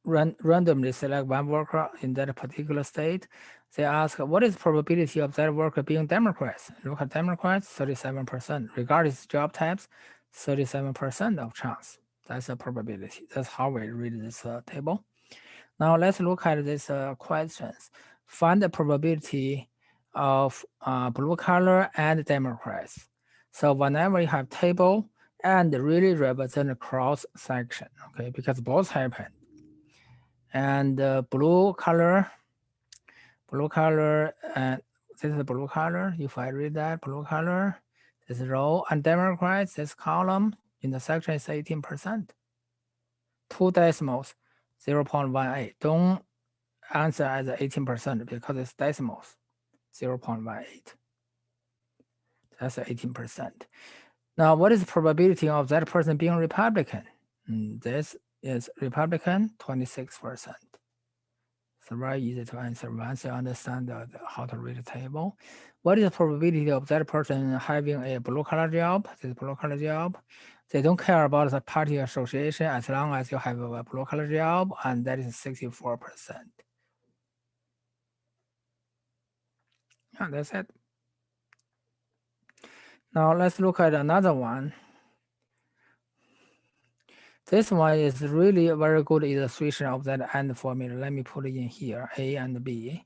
randomly select one worker in that particular state, they ask, what is probability of that worker being Democrats? Look at Democrats, 37%. Regardless job types, 37% of chance. That's a probability. That's how we read this table. Now let's look at these questions. Find the probability of blue color and Democrats. So whenever you have table and really represent a cross section, okay, because both happen. And blue color, and this is blue color. If I read that, blue color, this row, and Democrats, this column in the section is 18%. 2 decimals, 0.18. Don't answer as 18% because it's decimals, 0.18. That's 18%. Now, what is the probability of that person being Republican? This is Republican, 26%. It's very easy to answer once you understand how to read the table. What is the probability of that person having a blue collar job? This blue collar job. They don't care about the party association as long as you have a blue collar job, and that is 64%. And that's it. Now let's look at another one. This one is really a very good illustration of that AND formula. Let me put it in here. A and B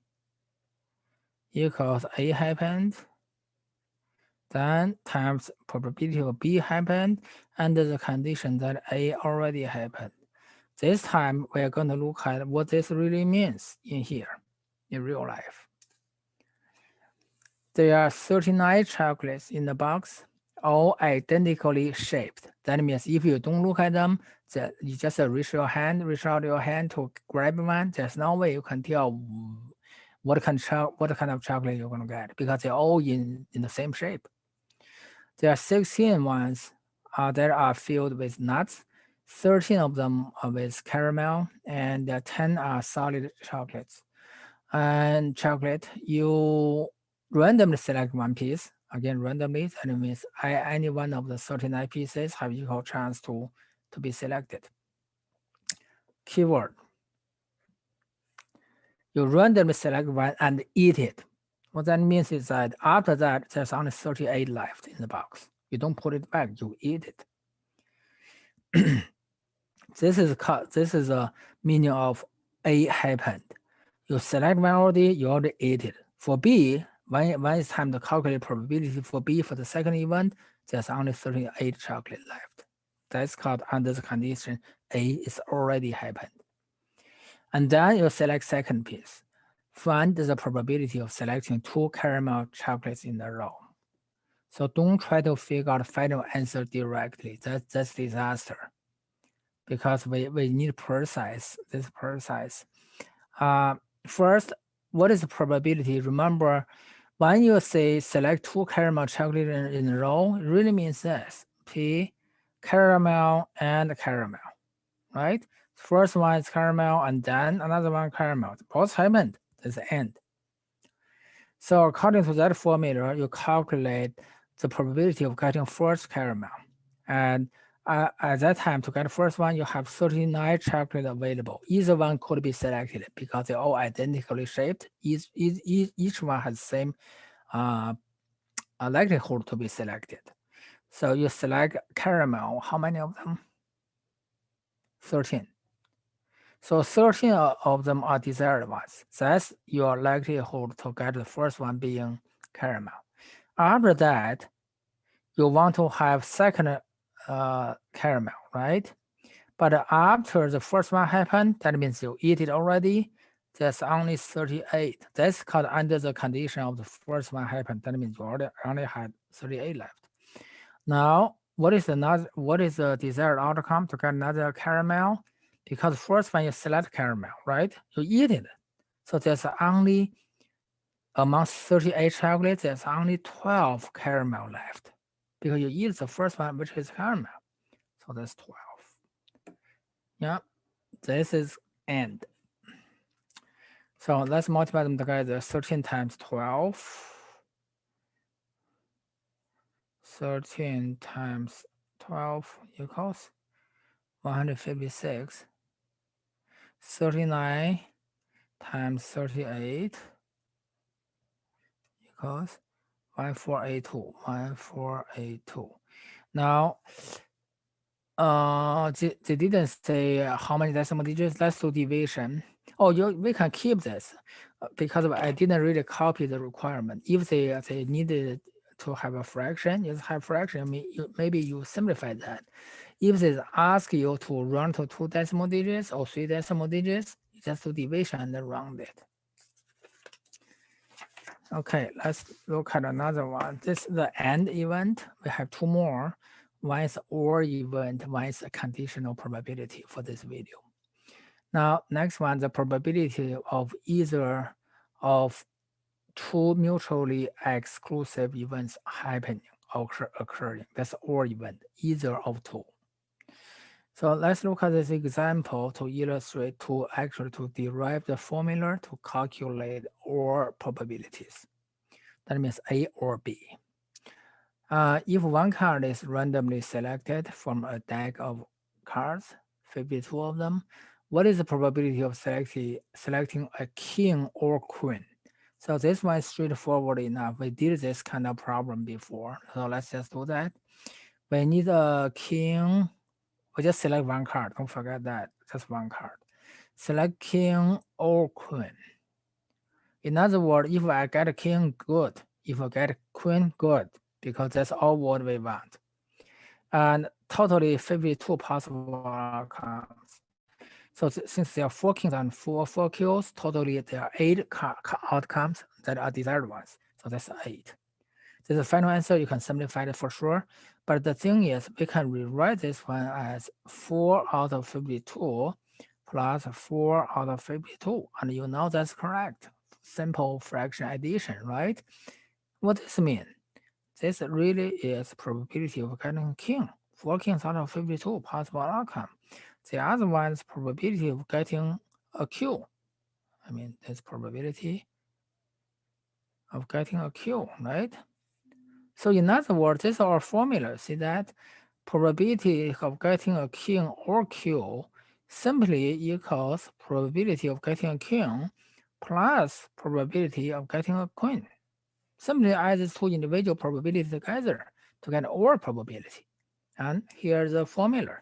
equals A happened, then times probability of B happened under the condition that A already happened. This time we are going to look at what this really means in here, in real life. There are 39 chocolates in the box, all identically shaped. That means if you don't look at them, you just reach out your hand to grab one. There's no way you can tell what kind of chocolate you're going to get because they're all in the same shape. There are 16 ones that are filled with nuts. 13 of them are with caramel, and 10 are solid chocolates. And chocolate, you randomly select one piece. Again, randomly, that means any one of the 39 pieces have equal chance to be selected. Keyword. You randomly select one and eat it. What that means is that after that, there's only 38 left in the box. You don't put it back, you eat it. This is a meaning of A happened. You select one already, you already ate it. For B, when it's time to calculate probability for B for the second event, there's only 38 chocolate left. That's called under the condition A is already happened. And then you select second piece. Find the probability of selecting 2 caramel chocolates in a row. So don't try to figure out the final answer directly. That's disaster. Because we need precise. First, what is the probability? Remember, when you say select 2 caramel chocolate in a row, it really means this: P, caramel, and caramel, right? First one is caramel, and then another one caramel. Both happened. That's the end. So according to that formula, you calculate the probability of getting first caramel. And at that time, to get the first one, you have 39 chocolate available. Either one could be selected because they're all identically shaped. Each one has the same likelihood to be selected. So you select caramel. How many of them? 13. So 13 of them are desired ones. That's your likelihood to get the first one being caramel. After that, you want to have second caramel, right? But after the first one happened, that means you eat it already. There's only 38. That's called under the condition of the first one happened. That means you only had 38 left. Now, what is the desired outcome to get another caramel? Because first one you select caramel, right? You eat it. So there's only among 38 chocolates, there's only 12 caramel left. Because you eat the first one, which is caramel. So that's 12. Yeah, this is end. So let's multiply them together. 13 times 12. 13 times 12 equals 156. 39 times 38 equals 1482. 1482. Now, they didn't say how many decimal digits. Let's do division. Oh, we can keep this because I didn't really copy the requirement. If they needed to have a fraction, just have fraction. Maybe you simplify that. If they ask you to round to 2 decimal digits or 3 decimal digits, you just do division and then round it. Okay, let's look at another one. This is the AND event. We have two more. One is OR event, one is a conditional probability for this video. Now, next one, the probability of either of two mutually exclusive events happening or occurring. That's OR event, either of two. So let's look at this example to illustrate, to derive the formula to calculate OR probabilities. That means A or B. If one card is randomly selected from a deck of cards, 52 of them, what is the probability of selecting a king or queen? So this one is straightforward enough. We did this kind of problem before. So let's just do that. We need a king. We just select one card. Don't forget that. Just one card. Select king or queen. In other words, if I get a king, good. If I get a queen, good. Because that's all what we want. And totally 52 possible outcomes. So since there are 4 kings and 4 kills, totally there are 8 outcomes that are desired ones. So that's 8. This is the final answer. You can simplify it for sure. But the thing is, we can rewrite this one as 4 out of 52 plus 4 out of 52. And you know that's correct. Simple fraction addition, right? What does this mean? This really is probability of getting a king. 4 kings out of 52 possible outcome. The other one is probability of getting a Q. I mean, that's probability of getting a Q, right? So in other words, this is our formula. See that? Probability of getting a king or Q simply equals probability of getting a king plus probability of getting a queen. Simply add these two individual probabilities together to get OR probability. And here's the formula.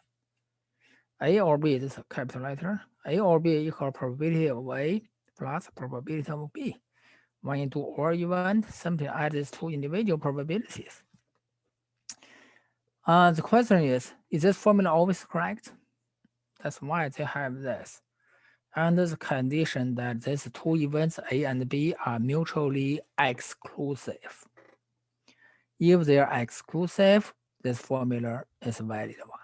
A or B, this is a capital letter. A or B equal probability of A plus probability of B. When you do OR event, simply add these two individual probabilities. The question is this formula always correct? That's why they have this. Under the condition that these two events A and B are mutually exclusive. If they are exclusive, this formula is a valid one.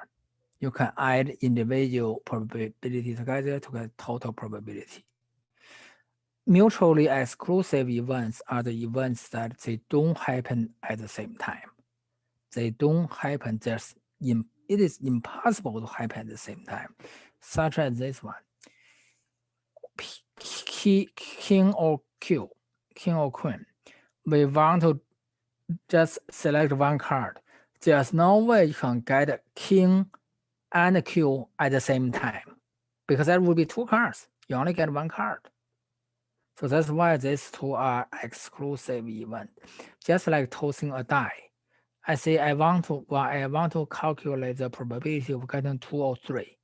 You can add individual probability together to get total probability. Mutually exclusive events are the events that they don't happen at the same time. They don't happen, it is impossible to happen at the same time. such as this one. King or Q, king or queen. We want to just select one card. There's no way you can get king and Q at the same time, because that would be two cards. You only get one card. So that's why these two are exclusive event. Just like tossing a die. I say I want to calculate the probability of getting 2 or 3.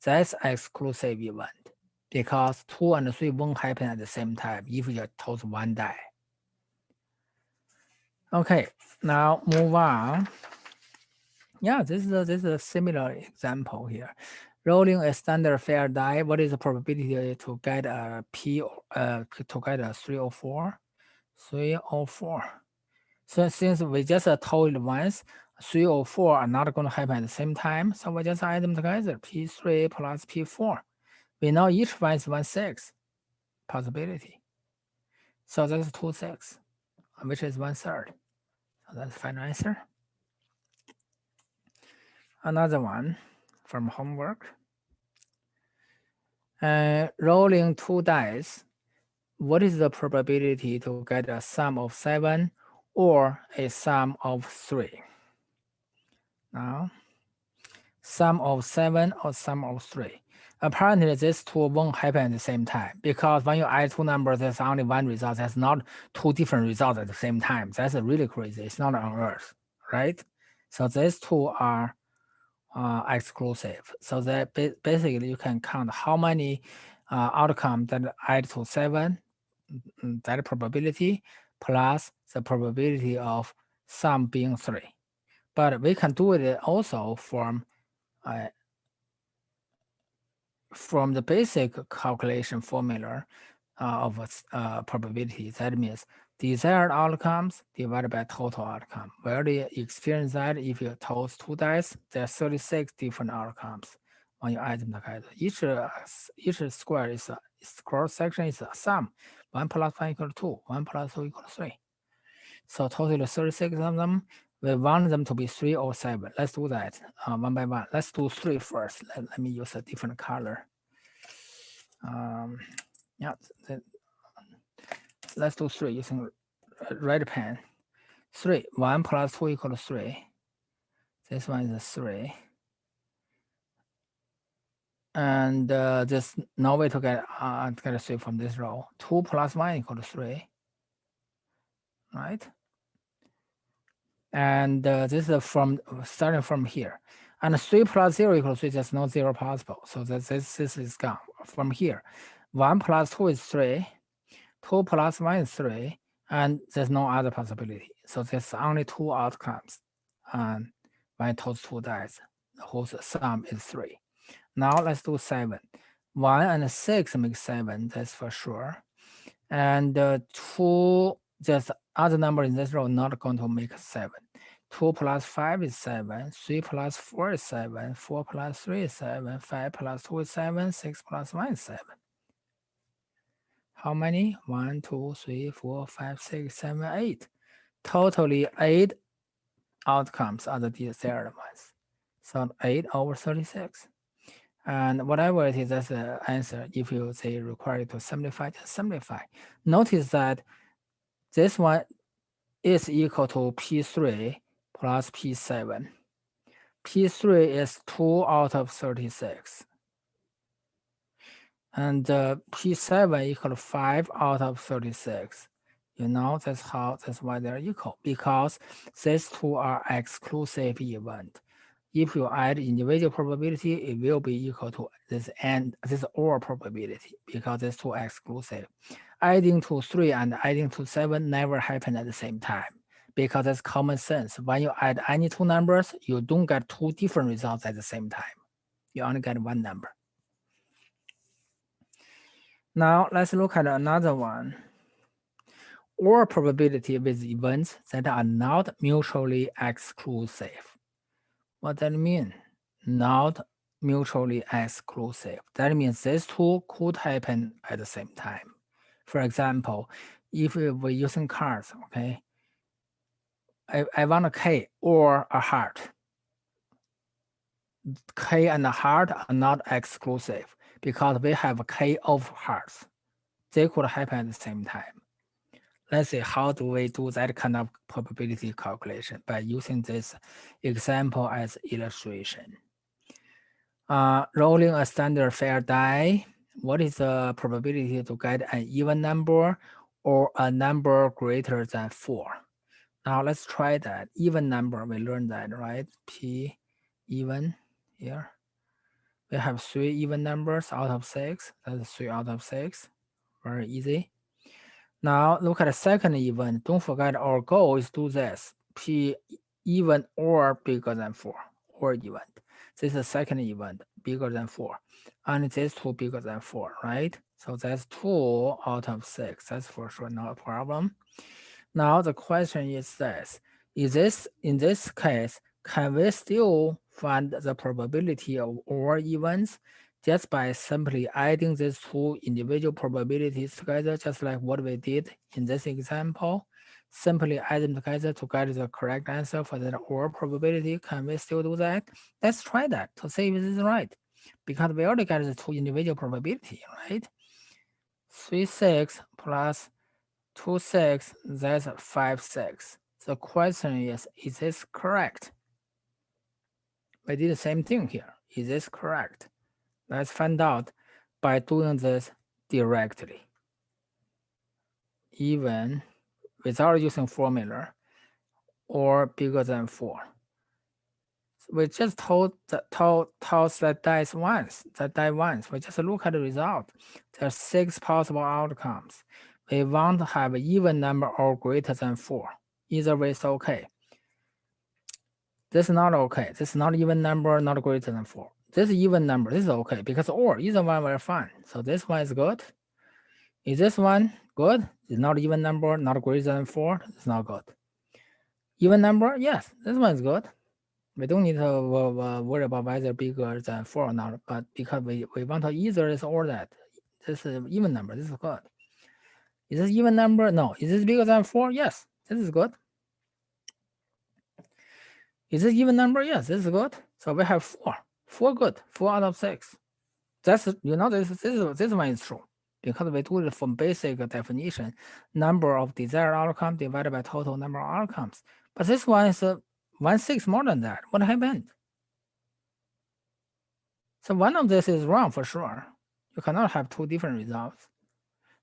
That's exclusive event, because 2 and 3 won't happen at the same time if you toss one die. Okay, now move on. Yeah, this is a similar example here. Rolling a standard fair die, what is the probability to get a P to get a 3 or 4? 3 or 4. So since we just told once, 3 or 4 are not going to happen at the same time, so we just add them together, P3 plus P4. We know each one is 1/6 possibility. So that's 2/6, which is 1/3. So that's the final answer. Another one from homework. Rolling 2 dice, what is the probability to get a sum of 7 or a sum of 3? Now, sum of 7 or sum of 3. Apparently, these two won't happen at the same time, because when you add two numbers, there's only one result. There's not two different results at the same time. That's really crazy. It's not on Earth, right? So these two are exclusive. So that basically you can count how many outcomes that add to 7, that probability, plus the probability of sum being 3. But we can do it also from the basic calculation formula of probability. That means desired outcomes divided by total outcome. We already experienced that if you toss 2 dice, there are 36 different outcomes when you add them together. Each square is cross section is a sum. 1 plus 1 equals 2, 1 plus 2 equals 3. So totally 36 of them. We want them to be 3 or 7. Let's do that one by one. Let's do 3 first. Let me use a different color. Yeah, let's do 3 using red pen. 3, 1 plus 2 equals 3. This one is 3. And there's no way to get a 3 from this row. 2 plus 1 equals 3. Right? And this is starting from here. And 3 plus 0 equals 3, there's no 0 possible. So this is gone from here. 1 plus 2 is 3. 2 plus 1 is 3. And there's no other possibility. So there's only 2 outcomes. And when I toss 2 dice, the whole sum is 3. Now let's do 7. 1 and 6 make 7, that's for sure. And 2, just other number in this row not going to make 7. 2 plus 5 is 7. 3 plus 4 is 7. 4 plus 3 is 7. 5 plus 2 is 7. 6 plus 1 is 7. How many? 1, 2, 3, 4, 5, 6, 7, 8. Totally 8 outcomes are the desired ones. So 8 over 36. And whatever it is, that's the answer. If you say required to simplify, just simplify. Notice that this one is equal to P3 plus P7. P3 is 2 out of 36. And P7 equal to 5 out of 36. You know, that's why they're equal, because these two are exclusive event. If you add individual probability, it will be equal to this OR probability, because these two are exclusive. Adding to 3 and adding to 7 never happen at the same time, because that's common sense. When you add any two numbers, you don't get two different results at the same time. You only get one number. Now let's look at another one. OR probability with events that are not mutually exclusive. What does that mean? Not mutually exclusive. That means these two could happen at the same time. For example, if we're using cards, okay, I want a K or a heart. K and heart are not exclusive because we have K of hearts. They could happen at the same time. Let's see, how do we do that kind of probability calculation by using this example as illustration. Rolling a standard fair die, what is the probability to get an even number or a number greater than 4? Now let's try that. Even number, we learned that, right? P even here. We have 3 even numbers out of 6. That's 3 out of 6. Very easy. Now look at the second event. Don't forget our goal is to do this. P even or bigger than 4 or event. This is the second event, bigger than 4. And this two bigger than 4, right? So that's 2 out of 6. That's for sure not a problem. Now the question is this. In this case, can we still find the probability of all events just by simply adding these two individual probabilities together, just like what we did in this example? Simply add them together to get the correct answer for the or probability. Can we still do that? Let's try that to see if this is right. Because we already got the two individual probability, right? 3, 6 plus 2, 6, that's 5, 6. The question is this correct? We did the same thing here. Is this correct? Let's find out by doing this directly. Even without using formula or bigger than 4. We just toss that dice once, We just look at the result. There are 6 possible outcomes. We want to have an even number or greater than 4. Either way is okay. This is not okay. This is not even number, not greater than 4. This even number, this is okay because or either one were fine. So this one is good. Is this one good? It's not even number, not greater than 4. It's not good. Even number, yes, this one is good. We don't need to worry about whether bigger than 4 or not, but because we want to either this or that. This is even number, this is good. Is this even number? No. Is this bigger than 4? Yes, this is good. Is this even number? Yes, this is good. So we have 4. 4 good. 4 out of 6. That's this one is true because we do it from basic definition, number of desired outcome divided by total number of outcomes. But this one is 1/6 more than that. What happened? So one of this is wrong for sure. You cannot have two different results.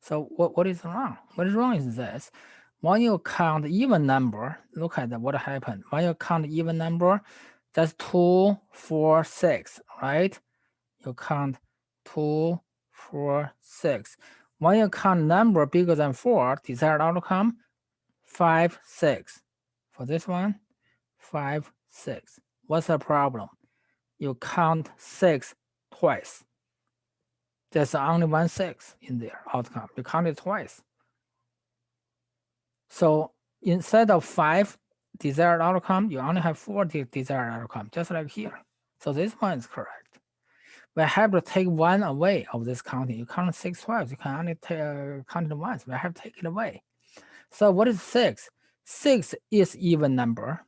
So what is wrong? What is wrong is this. When you count even number, look at what happened. When you count even number, that's 2, 4, 6, right? You count 2, 4, 6. When you count number bigger than 4, desired outcome, 5, 6. For this one, 5, 6. What's the problem? You count 6 twice. There's only 1/6 in there outcome. You count it twice. So instead of 5 desired outcome, you only have 4 desired outcome, just like here. So this one is correct. We have to take 1 away of this counting. You count 6 twice, you can only count it once. We have to take it away. So what is 6? 6 is even number.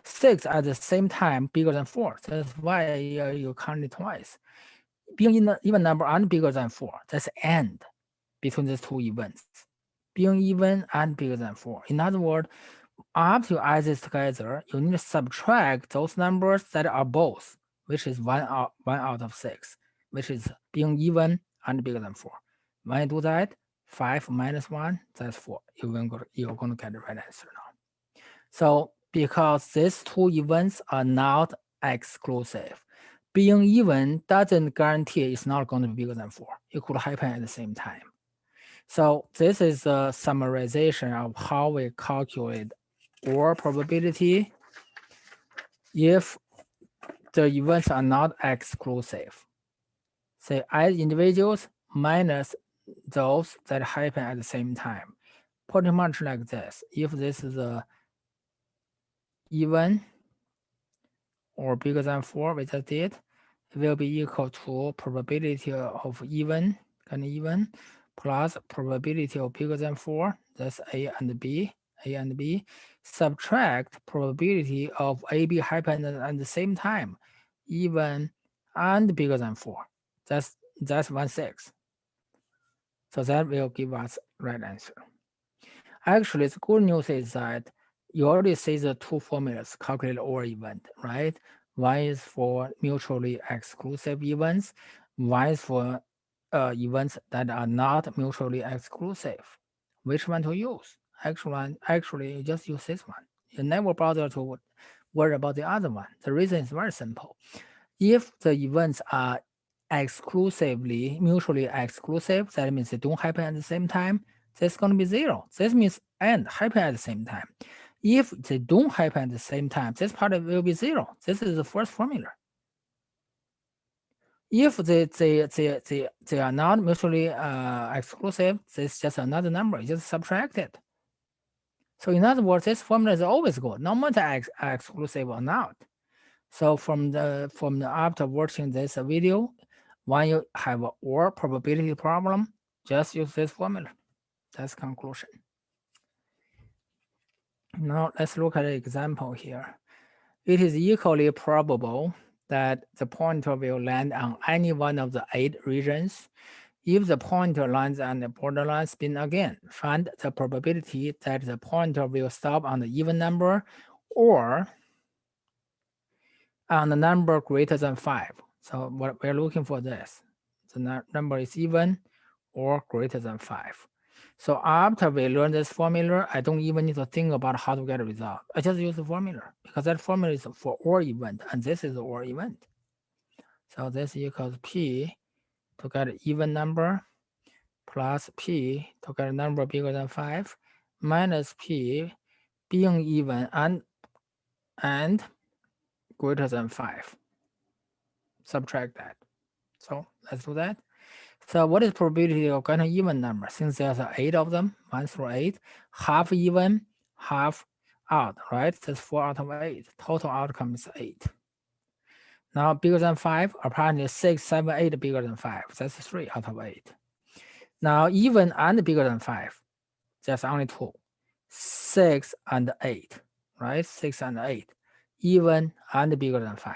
6 at the same time bigger than 4. That's why you count it twice. Being in the even number and bigger than 4, that's and between these two events. Being even and bigger than 4. In other words, after you add this together, you need to subtract those numbers that are both, which is 1 out of 6, which is being even and bigger than 4. When you do that, 5 minus 1, that's 4. You're going to get the right answer now. So because these two events are not exclusive, being even doesn't guarantee it's not going to be bigger than 4. It could happen at the same time. So this is a summarization of how we calculate or probability if the events are not exclusive. Say add individuals minus those that happen at the same time. Pretty much like this. If this is a even or bigger than 4, we just did, it will be equal to probability of even plus probability of bigger than 4, that's A and B, subtract probability of A, B happen at the same time. even, and bigger than 4. That's 1/6. So that will give us right answer. Actually, the good news is that you already see the two formulas calculate OR event, right? One is for mutually exclusive events, one is for events that are not mutually exclusive. Which one to use? Actually, you just use this one. You never bother to worry about the other one. The reason is very simple. If the events are exclusively, mutually exclusive, that means they don't happen at the same time, that's going to be 0. This means and happen at the same time. If they don't happen at the same time, this part will be 0. This is the first formula. If they are not mutually exclusive, this is just another number. You just subtract it. So in other words, this formula is always good, no matter exclusive or not. So from the after watching this video, when you have a OR probability problem, just use this formula. That's conclusion. Now let's look at an example here. It is equally probable that the pointer will land on any one of the 8 regions. If the pointer lands on the borderline spin again, find the probability that the pointer will stop on the even number or on the number greater than 5. So what we're looking for this. The number is even or greater than 5. So after we learn this formula, I don't even need to think about how to get a result. I just use the formula because that formula is for OR event and this is the OR event. So this equals P to get an even number plus P to get a number bigger than 5 minus P being even and greater than 5. Subtract that. So let's do that. So what is probability of getting even number? Since there's 8 of them, 1 through 8, half even, half odd, right? That's 4 out of 8. Total outcome is 8. Now bigger than 5, apparently 6, 7, 8 bigger than 5. That's 3 out of 8. Now even and bigger than 5, that's only 2. 6 and 8, right? 6 and 8. Even and bigger than 5.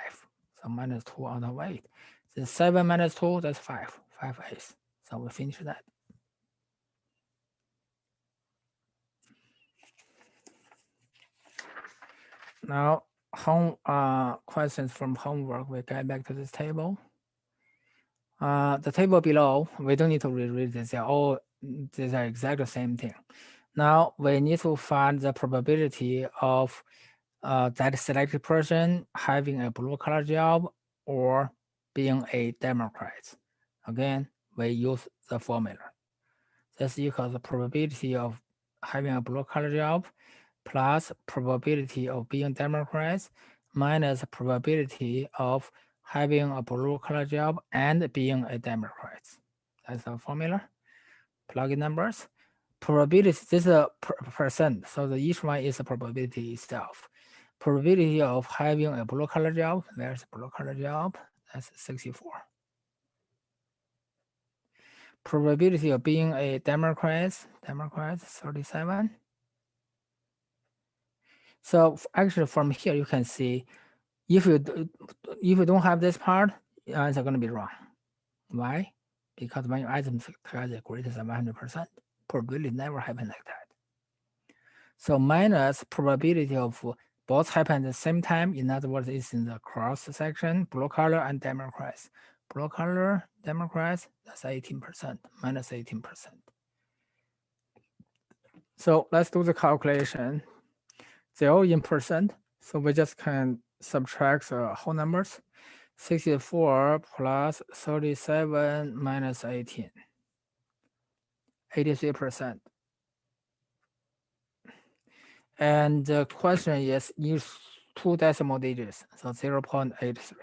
So minus 2 out of 8. Then 7 minus 2, that's 5. 5 eighths. So we finish that. Now, questions from homework. We get back to this table. The table below, we don't need to reread this. These are exactly the same thing. Now we need to find the probability of that selected person having a blue collar job or being a Democrat. Again, we use the formula. This equals the probability of having a blue collar job plus probability of being Democrats minus probability of having a blue collar job and being a Democrat. That's the formula. Plug in numbers. Probability, this is a percent, so each one is a probability itself. Probability of having a blue collar job, there's a blue collar job, that's 64. Probability of being a Democrat, 37. So actually from here you can see if you don't have this part, your answer going to be wrong. Why? Because when you add them together greater than 100%, probability never happen like that. So minus probability of both happen at the same time. In other words, it's in the cross section, blue color and Democrats. Blue color, Democrats, that's 18%, minus 18%. So let's do the calculation. They're all in percent, so we just can subtract the whole numbers. 64 plus 37 minus 18. 83%. And the question is use 2 decimal digits, so 0.83.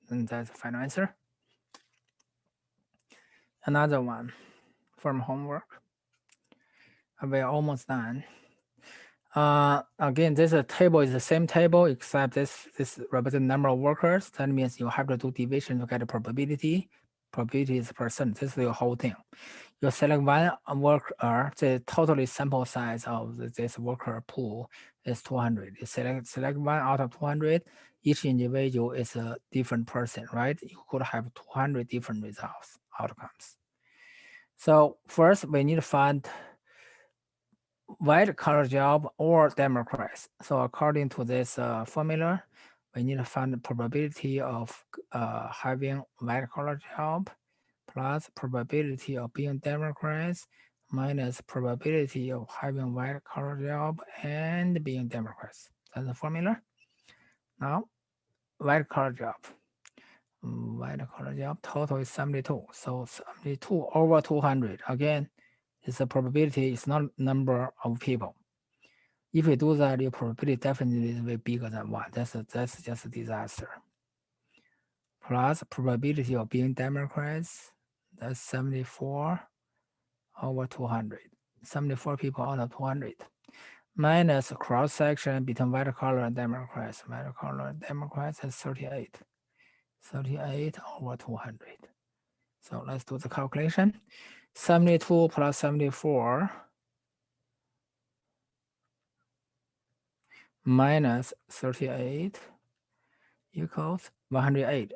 And that's the final answer. Another one from homework. We're almost done. Again, this table is the same table, except this represents number of workers. That means you have to do division to get a probability. Probability is percent. This is the whole thing. You select one worker, the total sample size of this worker pool is 200. You select one out of 200. each individual is a different person, right? You could have 200 different results, outcomes. So first, we need to find white collar job or Democrats. So according to this formula, we need to find the probability of having white collar job plus probability of being Democrats minus probability of having white collar job and being Democrats. That's the formula. Now, white collar job. White collar job total is 72. So 72 over 200. Again, it's a probability, it's not number of people. If you do that, your probability definitely is way bigger than 1. That's just a disaster. Plus probability of being Democrats, that's 74 over 200. 74 people out of 200. Minus cross section between white collar and Democrats. White collar and Democrats is 38. 38 over 200. So let's do the calculation. 72 plus 74 minus 38 equals 108.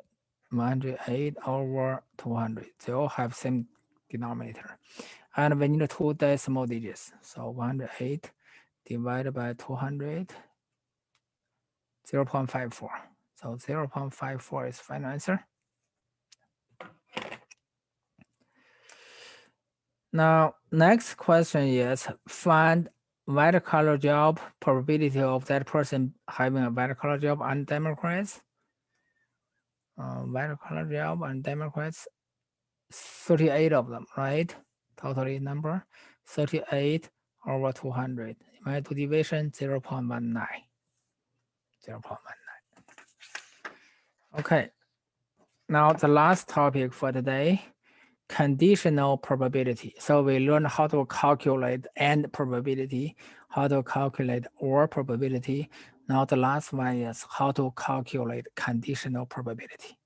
108 over 200. They all have same denominator. And we need 2 decimal digits. So 108 divided by 200, 0.54. So 0.54 is final answer. Now, next question is find white collar job probability of that person having a white collar job and Democrats. White collar job and Democrats, 38 of them, right? Totally number 38 over 200. If I do division, 0.19. 0.19. Okay. Now the last topic for today, conditional probability. So we learn how to calculate and probability, how to calculate or probability. Now the last one is how to calculate conditional probability.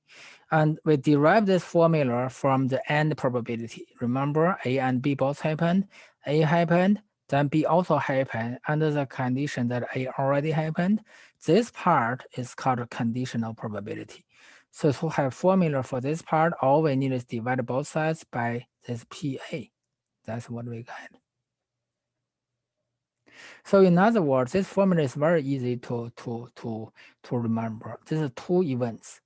And we derive this formula from the and probability. Remember, A and B both happened. A happened, then B also happened under the condition that A already happened. This part is called conditional probability. So to have formula for this part, all we need is divide both sides by this PA. That's what we got. So in other words, this formula is very easy to remember. This is 2 events.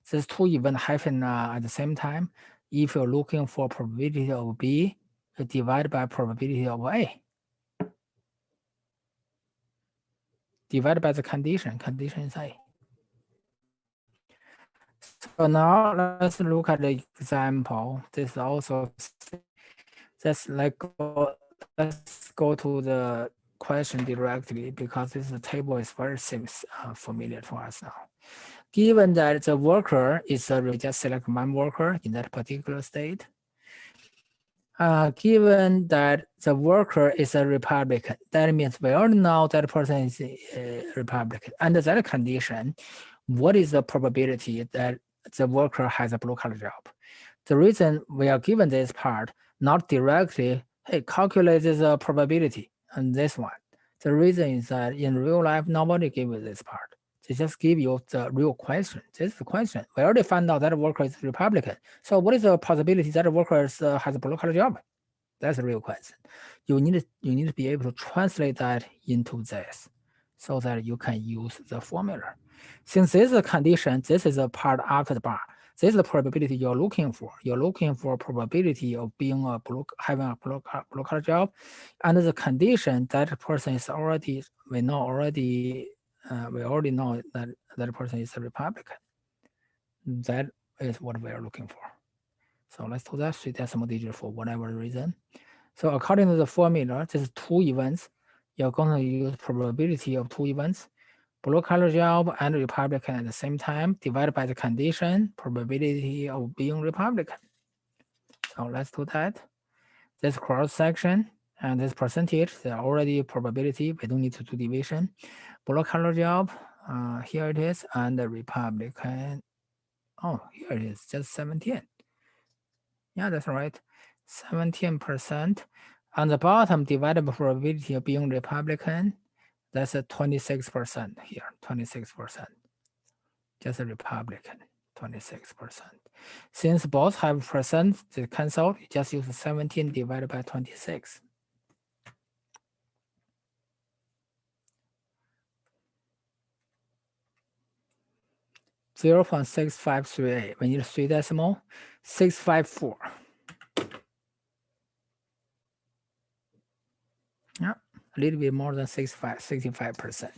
These 2 events happen at the same time. If you're looking for probability of B, you divide by probability of A. Divide by the condition. Condition is A. So now let's look at the example. This is also let's go to the question directly because this table is very familiar to us now. Given that the worker is we just select one worker in that particular state. Given that the worker is a Republican, that means we already know that person is a Republican. Under that condition, what is the probability that the worker has a blue collar job? The reason we are given this part, not directly, hey, calculate the probability on this one. The reason is that in real life, nobody gives you this part. They just give you the real question. This is the question. We already found out that a worker is Republican. So what is the possibility that a worker has a blue collar job? That's a real question. You need to be able to translate that into this so that you can use the formula. Since this is a condition, this is a part after the bar. This is the probability you're looking for. You're looking for probability of being having a blue collar job. Under the condition that person is already, we already know that that person is a Republican. That is what we are looking for. So let's do that 3 decimal digit for whatever reason. So according to the formula, this is 2 events. You're going to use probability of 2 events, blue collar job and Republican at the same time, divided by the condition, probability of being Republican. So let's do that. This cross section and this percentage, they're already probability. We don't need to do division. Blue collar job, here it is, and the Republican. Oh, here it is, just 17. Yeah, that's right. 17%. On the bottom, divided by probability of being Republican, that's a 26% here, 26%. just a Republican, 26%. Since both have percent, they cancel, you just use 17 divided by 26. (0.6538). We need 3 decimal, 654. Yeah, a little bit more than 65%.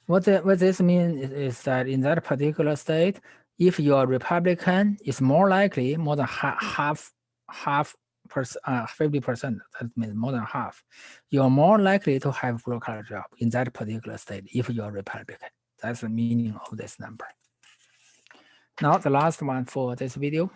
What this means is that in that particular state, if you're Republican, it's more likely, more than half 50%, that means more than half, you're more likely to have blue collar job in that particular state if you're Republican. That's the meaning of this number. Now the last one for this video.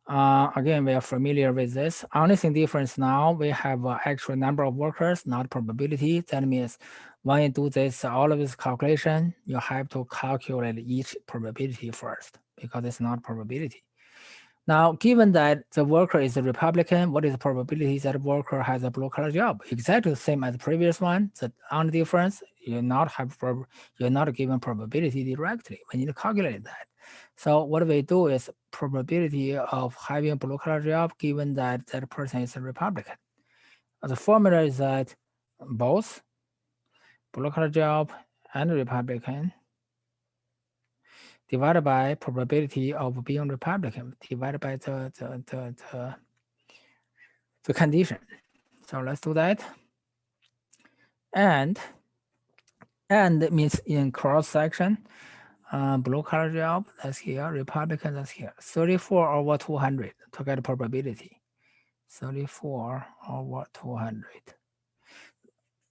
Again, we are familiar with this. Only thing difference now, we have actual number of workers, not probability. That means when you do this, all of this calculation, you have to calculate each probability first because it's not probability. Now, given that the worker is a Republican, what is the probability that worker has a blue collar job? Exactly the same as the previous one. The only difference, you're not given probability directly. We need to calculate that. So what we do is probability of having a blue collar job given that that person is a Republican. The formula is that both blue collar job and Republican divided by probability of being Republican divided by the condition. So let's do that. And means in cross section, blue collar job, that's here, Republican, that's here. 34 over 200 to get probability. 34 over 200.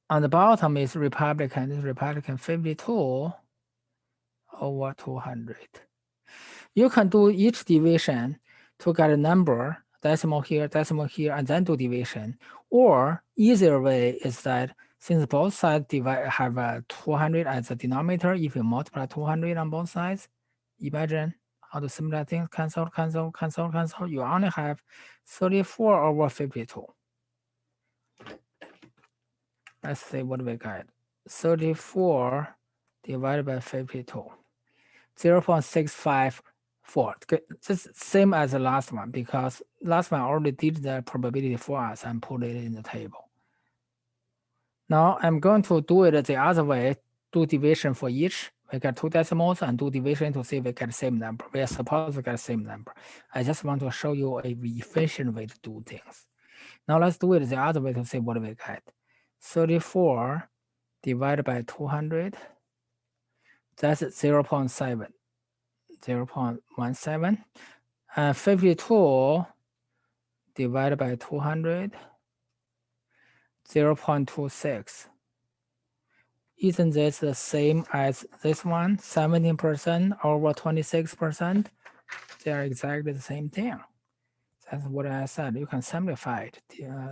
On the bottom is Republican 52 over 200. You can do each division to get a number, decimal here, and then do division. Or easier way is that since both sides have 200 as a denominator, if you multiply 200 on both sides, imagine how to simplify things, cancel, you only have 34 over 52. Let's see what we got. 34 divided by 52. 0.654. Just same as the last one because last one already did the probability for us and put it in the table. Now I'm going to do it the other way, do division for each. We got 2 decimals and do division to see if we get the same number. We are supposed to get the same number. I just want to show you a efficient way to do things. Now let's do it the other way to see what we get. 34 divided by 200, that's 0.7. 0.17. 52 divided by 200, 0.26. Isn't this the same as this one? 17% over 26%. They are exactly the same thing. That's what I said. You can simplify it.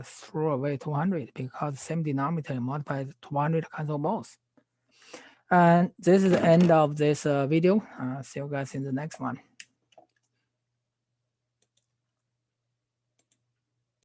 Throw away 200 because same denominator multiply 200 cancel both. And this is the end of this video. See you guys in the next one.